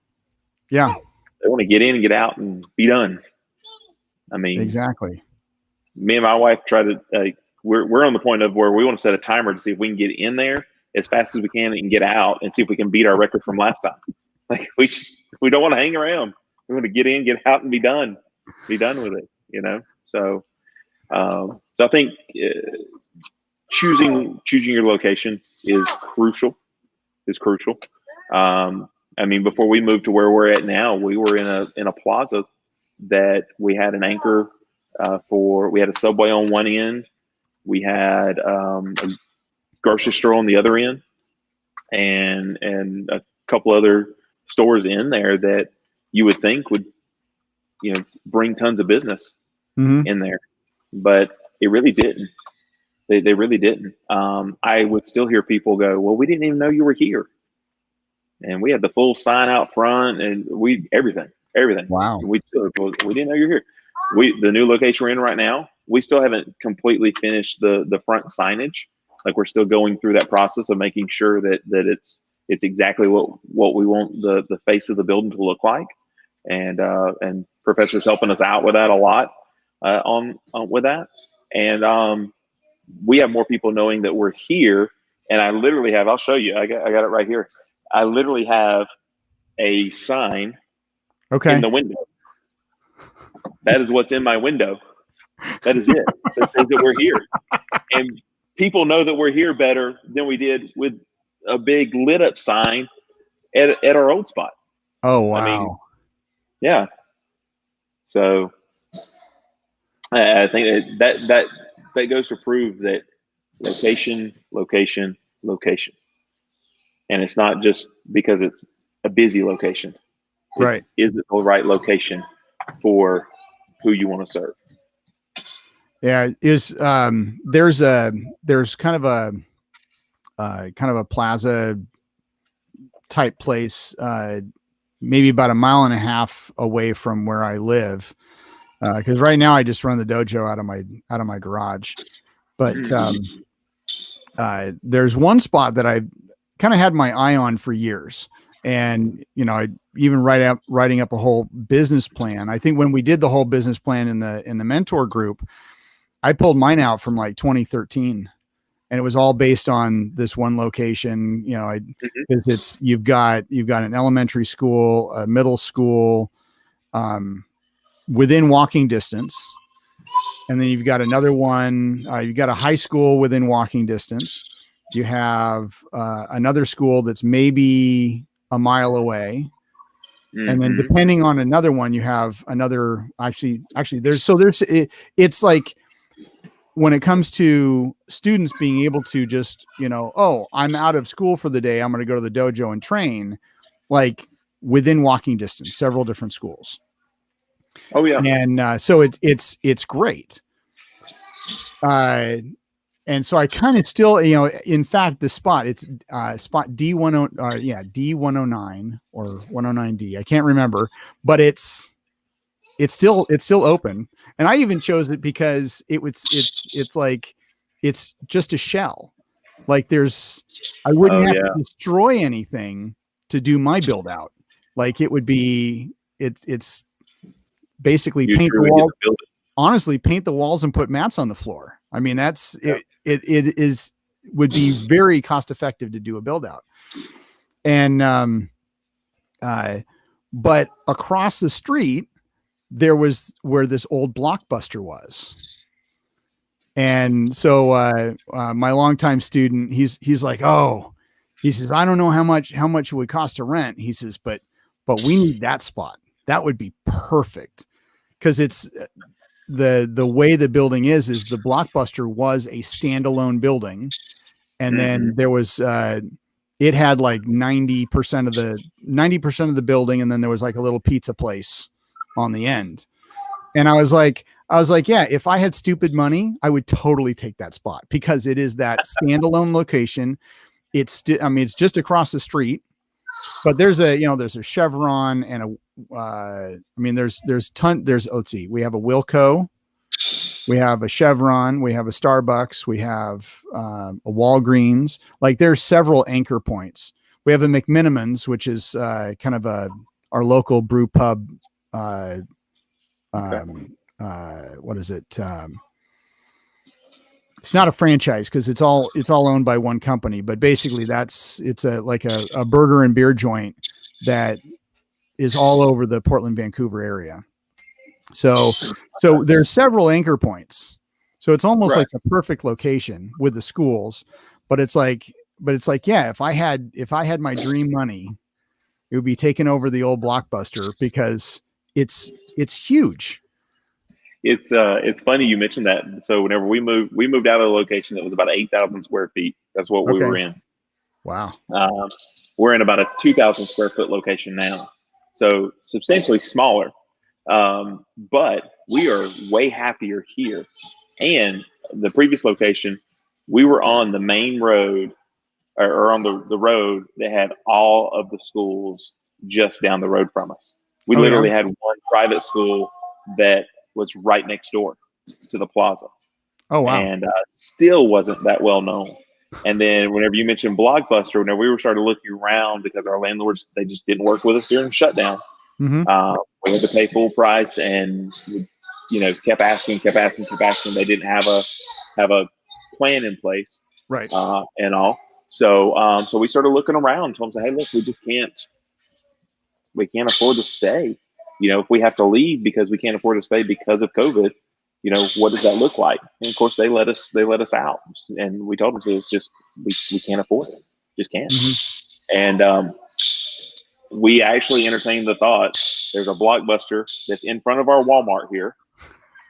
A: Yeah.
B: They want to get in and get out and be done. I mean,
A: exactly.
B: Me and my wife try to, we're on the point of where we want to set a timer to see if we can get in there as fast as we can and get out and see if we can beat our record from last time. Like, we don't want to hang around. We want to get in, get out, and be done with it, you know? So I think choosing your location is crucial. I mean, before we moved to where we're at now, we were in a plaza that we had an anchor we had a Subway on one end, we had a grocery store on the other end, and a couple other stores in there that you would think would, you know, bring tons of business in there, but it really didn't. They really didn't. I would still hear people go, "Well, we didn't even know you were here," and we had the full sign out front, and everything.
A: Wow.
B: We didn't know you're here. The new location we're in right now, we still haven't completely finished the front signage. Like, we're still going through that process of making sure that it's exactly what we want the face of the building to look like, and professor's helping us out with that a lot, with that, and we have more people knowing that we're here. And I literally have, I'll show you, I got it right here. I literally have a sign in the window. That is what's in my window. That is it. That says that we're here. And people know that we're here better than we did with a big lit up sign at our old spot.
A: Oh, wow.
B: I mean, yeah. So I think that goes to prove that location. And it's not just because it's a busy location. Is it the right location for who you want to serve?
A: Yeah. There's kind of a plaza type place, maybe about 1.5 miles away from where I live. Cause right now I just run the dojo out of my garage, but, there's one spot that I kind of had my eye on for years. And, I even writing up a whole business plan. I think when we did the whole business plan in the mentor group, I pulled mine out from like 2013, and it was all based on this one location, because you've got an elementary school, a middle school, within walking distance. And then you've got another one, you've got a high school within walking distance. You have another school that's maybe a mile away. And then depending on another one, you have another, actually it's like, when it comes to students being able to just, oh, I'm out of school for the day, I'm going to go to the dojo and train, like within walking distance, several different schools.
B: Oh yeah.
A: And so it's great. And so I kind of still, in fact, the spot, it's spot D10, D109 or 109D. I can't remember, but it's still open. And I even chose it because it's like, it's just a shell. Like I wouldn't have to destroy anything to do my build out. Like it would be, it's basically paint the wall. Honestly, paint the walls and put mats on the floor. I mean, it would be very cost effective to do a build out. And, but across the street, there was where this old Blockbuster was. And so, my longtime student, he's like, oh, he says, I don't know how much it would cost to rent. He says, but we need that spot. That would be perfect. Cause it's the way the building is the Blockbuster was a standalone building. And then there was, it had like 90% of the building. And then there was like a little pizza place on the end. And I was like, yeah, if I had stupid money, I would totally take that spot because it is that standalone location. It's just across the street, but there's a Chevron and let's see, we have a Wilco, we have a Chevron, we have a Starbucks, we have a Walgreens. Like there's several anchor points. We have a McMinimans, which is kind of our local brew pub. What is it? It's not a franchise because it's all owned by one company, but basically it's a burger and beer joint that is all over the Portland, Vancouver area. So there's several anchor points. So it's almost like the perfect location with the schools, but it's like, yeah, if I had my dream money, it would be taking over the old Blockbuster because it's huge.
B: It's funny you mentioned that. So whenever we moved out of the location that was about 8,000 square feet. That's what we were in.
A: Wow.
B: We're in about a 2,000 square foot location now. So substantially smaller. But we are way happier here. And the previous location, we were on the main road or on the road that had all of the schools just down the road from us. We literally had one private school that was right next door to the plaza.
A: Oh, wow.
B: And still wasn't that well known. And then whenever you mentioned Blockbuster, whenever we were starting looking around because our landlords, they just didn't work with us during the shutdown. We had to pay full price and, kept asking. They didn't have a plan in place.
A: Right.
B: And all. So we started looking around, told them, hey, look, we can't afford to stay. If we have to leave because we can't afford to stay because of COVID, what does that look like? And of course they let us out, and we told them, so it's just, we can't afford it. Just can't. And, we actually entertained the thought, there's a Blockbuster that's in front of our Walmart here.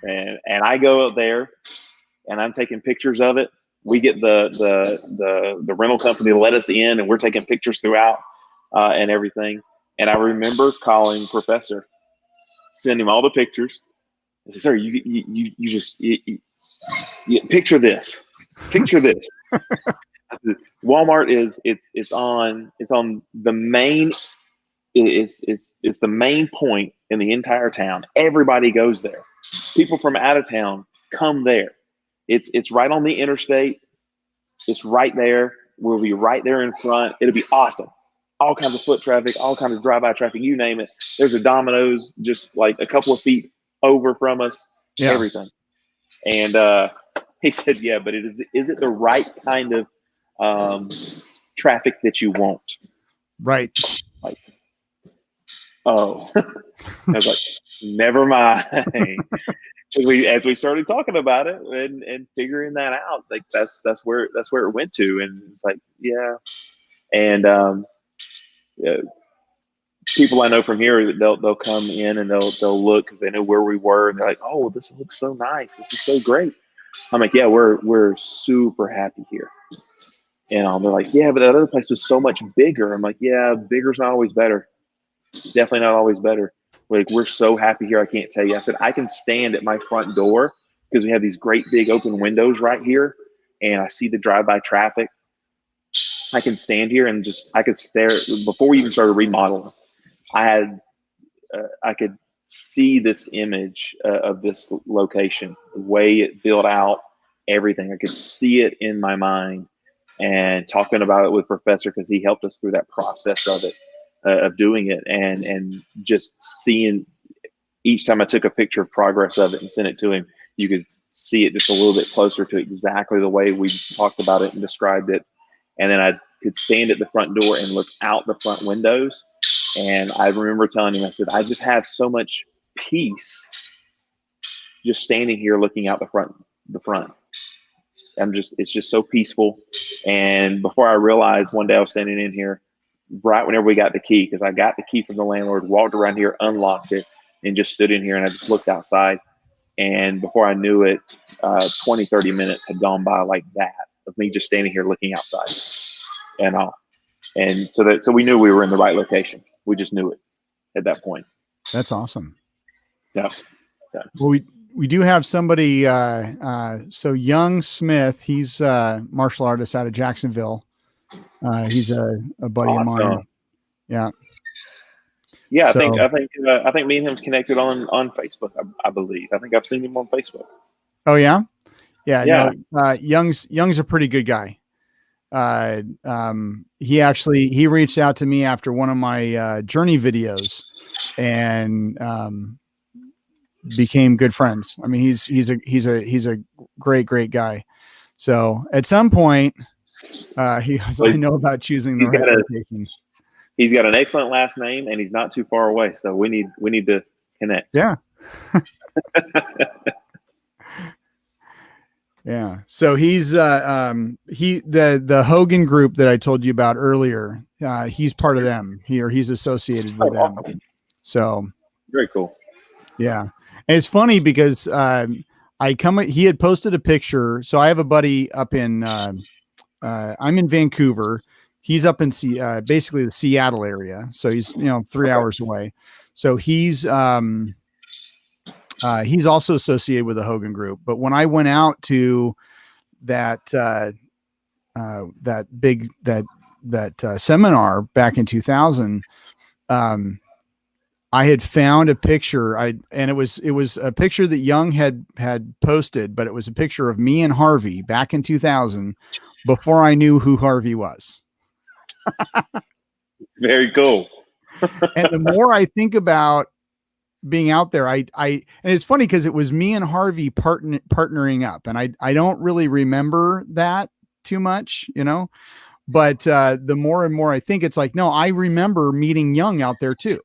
B: And I go out there and I'm taking pictures of it. We get the rental company to let us in, and we're taking pictures throughout, and everything. And I remember calling Professor, send him all the pictures. I said, sir, you just picture this. Picture this. I said, Walmart it's on the main. It's the main point in the entire town. Everybody goes there. People from out of town come there. It's right on the interstate. It's right there. We'll be right there in front. It'll be awesome. all kinds of foot traffic, all kinds of drive-by traffic, you name it. There's a Domino's just like a couple of feet over from us,
A: Yeah.
B: everything. And he said, yeah, but is it the right kind of traffic that you want?
A: Right.
B: Like, oh, I was like, never mind. As we started talking about it and figuring that out, like that's where it went to, and it's like, yeah. And yeah, people I know from here, they'll come in and they'll look because they know where we were, and they're like, oh, this looks so nice, this is so great. I'm like, yeah, we're super happy here. And they're like, yeah, but that other place was so much bigger. I'm like, yeah, bigger's not always better. Definitely not always better. Like, we're so happy here, I can't tell you. I said, I can stand at my front door because we have these great big open windows right here, and I see the drive-by traffic. I can stand here and I could stare. Before we even started remodeling, I could see this image of this location, the way it built out, everything. I could see it in my mind, and talking about it with Professor, because he helped us through that process of it, of doing it, and just seeing each time I took a picture of progress of it and sent it to him, you could see it just a little bit closer to exactly the way we talked about it and described it. And then I could stand at the front door and look out the front windows. And I remember telling him, I said, I just have so much peace just standing here looking out the front. It's just so peaceful. And before I realized, one day I was standing in here right whenever we got the key, because I got the key from the landlord, walked around here, unlocked it, and just stood in here, and I just looked outside. And before I knew it, 20, 30 minutes had gone by like that, of me just standing here looking outside and all. And so we knew we were in the right location. We just knew it at that point.
A: That's awesome.
B: Yeah.
A: Well, we do have somebody, so Young Smith, he's a martial artist out of Jacksonville. He's a buddy of mine. Yeah.
B: Yeah,
A: so,
B: I think me and him's connected on Facebook, I believe. I think I've seen him on Facebook.
A: Oh yeah? Yeah.
B: Yeah.
A: Young's a pretty good guy. He reached out to me after one of my journey videos, and became good friends. I mean, he's a great guy. So at some point, he goes, I know about choosing the right location.
B: He's got an excellent last name, and he's not too far away. So we need to connect.
A: Yeah. Yeah. So he's the Hogan group that I told you about earlier. He's part of them here. He's associated with them. So
B: very cool.
A: Yeah. And it's funny because he had posted a picture. So I have a buddy up in I'm in Vancouver. He's up in basically the Seattle area. So he's 3 hours away. So he's also associated with the Hogan group. But when I went out to that seminar back in 2000, I had found a picture. And it was a picture that Young had posted, but it was a picture of me and Harvey back in 2000, before I knew who Harvey was.
B: Very cool.
A: And the more I think about being out there, and it's funny because it was me and Harvey partnering up, and I don't really remember that too much, but the more and more I think, it's like, no, I remember meeting Young out there too.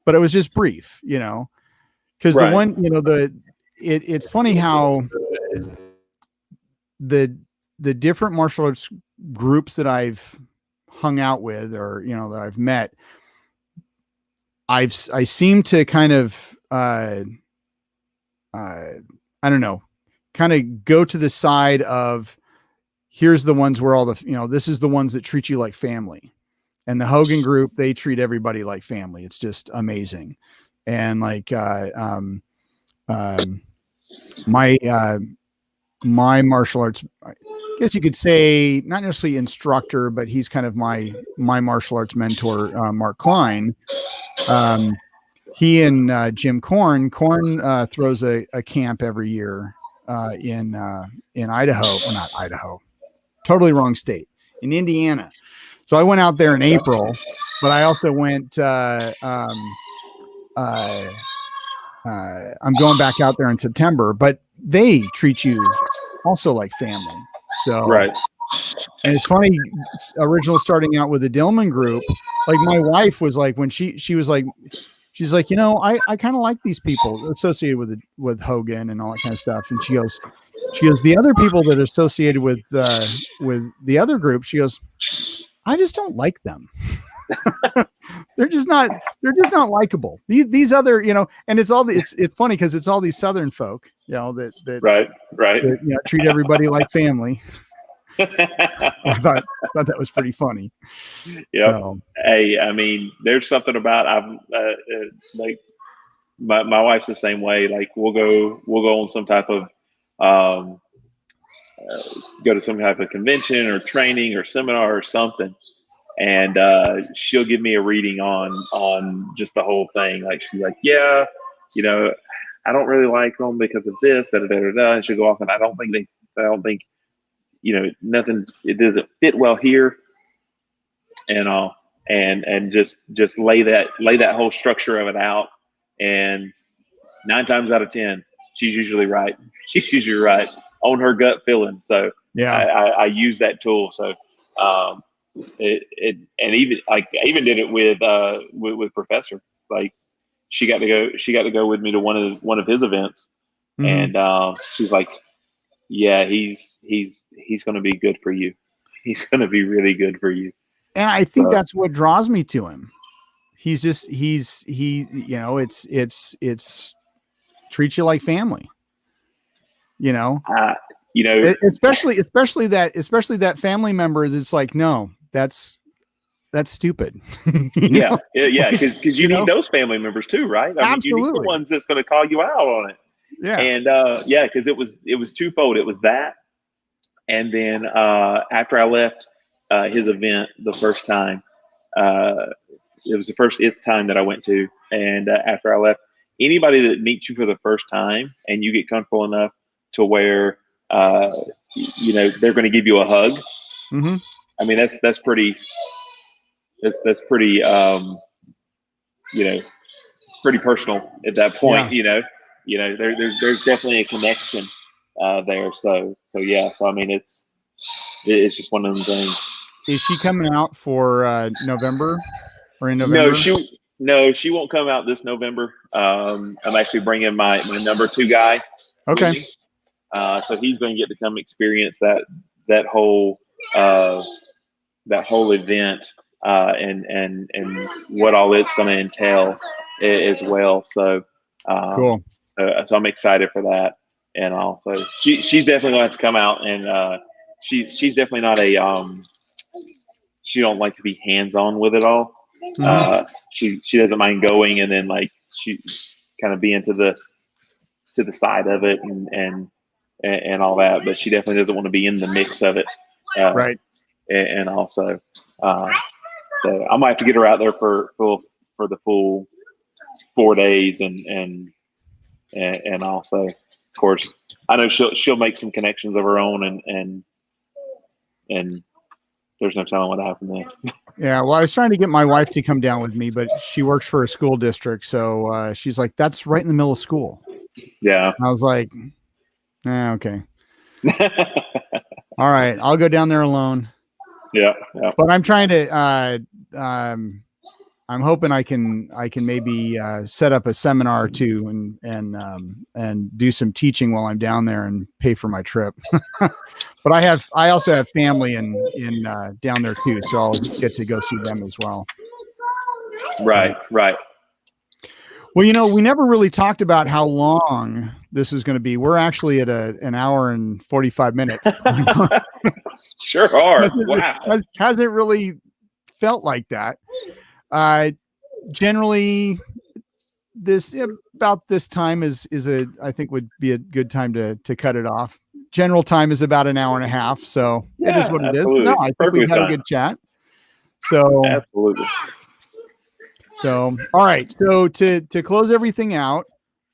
A: But it was just brief, because right. The one, it's funny how the different martial arts groups that I've hung out with, or that I've met, I seem to kind of I don't know, kind of go to the side of, here's the ones where all the this is the ones that treat you like family. And the Hogan group, they treat everybody like family. It's just amazing. And like my martial arts, I guess you could say, not necessarily instructor, but he's kind of my martial arts mentor, Mark Klein. He and Jim Korn throws a camp every year in Idaho, or not Idaho, totally wrong state, in Indiana. So I went out there in April, but I also went. I'm going back out there in September, but they treat you also like family. So,
B: Right.
A: and it's funny, original starting out with the Dillman group, like my wife was like, when she was like, she's like, I kind of like these people associated with Hogan and all that kind of stuff. And she goes, the other people that are associated with the other group, she goes, I just don't like them. they're just not likable. These other, and it's funny because it's all these Southern folk, that
B: right.
A: that, treat everybody like family. I thought that was pretty funny.
B: Yeah.
A: So.
B: Hey, I mean, there's something about like my wife's the same way. Like we'll go on some type of go to some type of convention or training or seminar or something, and she'll give me a reading on just the whole thing. Like she's like, yeah, I don't really like them because of this, da da da da. And she'll go off, and I don't think nothing. It doesn't fit well here, and all, and just lay that whole structure of it out. And 9 times out of 10, she's usually right. She's usually right on her gut feeling. So
A: yeah,
B: I use that tool. So and even like I even did it with Professor. Like she got to go with me to one of his events,
A: mm-hmm.
B: and she's like, yeah, he's going to be good for you. He's going to be really good for you.
A: And I think that's what draws me to him. He's treats you like family, especially that family members. It's like, no, that's stupid.
B: Yeah. Cause you need those family members too, right? I mean, you need the ones that's going to call you out on it.
A: Yeah.
B: And cause it was twofold. It was that. And then after I left his event the first time, it was the first time that I went to. And after I left, anybody that meets you for the first time and you get comfortable enough to where, they're going to give you a hug.
A: Mm-hmm.
B: I mean, that's pretty, pretty personal at that point,
A: yeah.
B: There's definitely a connection there. So yeah. So, I mean, it's just one of them things.
A: Is she coming out for November or in November?
B: No, she won't come out this November. I'm actually bringing my number 2 guy.
A: Okay.
B: So he's going to get to come experience that whole event and what all it's going to entail as well. So
A: cool.
B: So I'm excited for that. And also she's definitely going to have to come out, and she's definitely not she don't like to be hands-on with it all. Mm-hmm. She doesn't mind going, and then like she kind of be into the side of it and all that, but she definitely doesn't want to be in the mix of it.
A: Right.
B: And also, so I might have to get her out there for the full 4 days, and also, of course, I know she'll make some connections of her own, and there's no telling what happened there.
A: Yeah, well, I was trying to get my wife to come down with me, but she works for a school district, so she's like, "That's right in the middle of school."
B: Yeah,
A: I was like, okay. All right, I'll go down there alone.
B: Yeah.
A: But I'm trying to. I'm hoping I can maybe set up a seminar or two and do some teaching while I'm down there and pay for my trip. But I also have family in down there too, so I'll get to go see them as well.
B: Right.
A: Well, we never really talked about how long this is going to be. We're actually at an hour and 45 minutes.
B: Sure are. Wow.
A: Hasn't really felt like that. Generally, about this time is I think would be a good time to cut it off. General time is about an hour and a half, so it is what
B: absolutely.
A: It is. No, I think we've had a good chat. So
B: absolutely.
A: So all right. So to close everything out,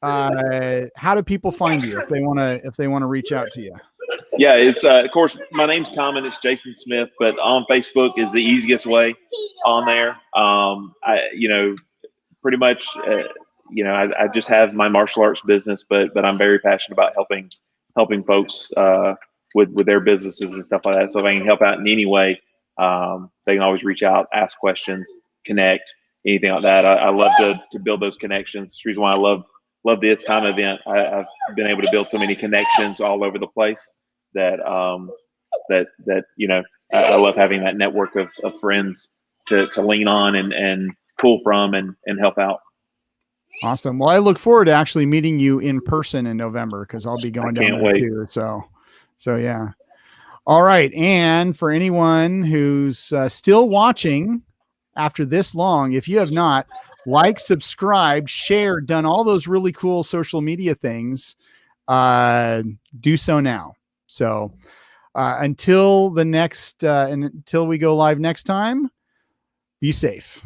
A: how do people find you if they want to reach out to you?
B: Yeah, it's of course my name's common. It's Jason Smith, but on Facebook is the easiest way on there. Pretty much, I just have my martial arts business, but I'm very passionate about helping folks with their businesses and stuff like that. So if I can help out in any way, they can always reach out, ask questions, connect, anything like that. I love to build those connections. It's the reason why I love this kind of event. I've been able to build so many connections all over the place that I love having that network of friends to lean on and pull from and help out.
A: Awesome. Well, I look forward to actually meeting you in person in November because I'll be going down there too. So yeah. All right. And for anyone who's still watching after this long, if you have not subscribed, shared, done all those really cool social media things, do so now. So until we go live next time, be safe.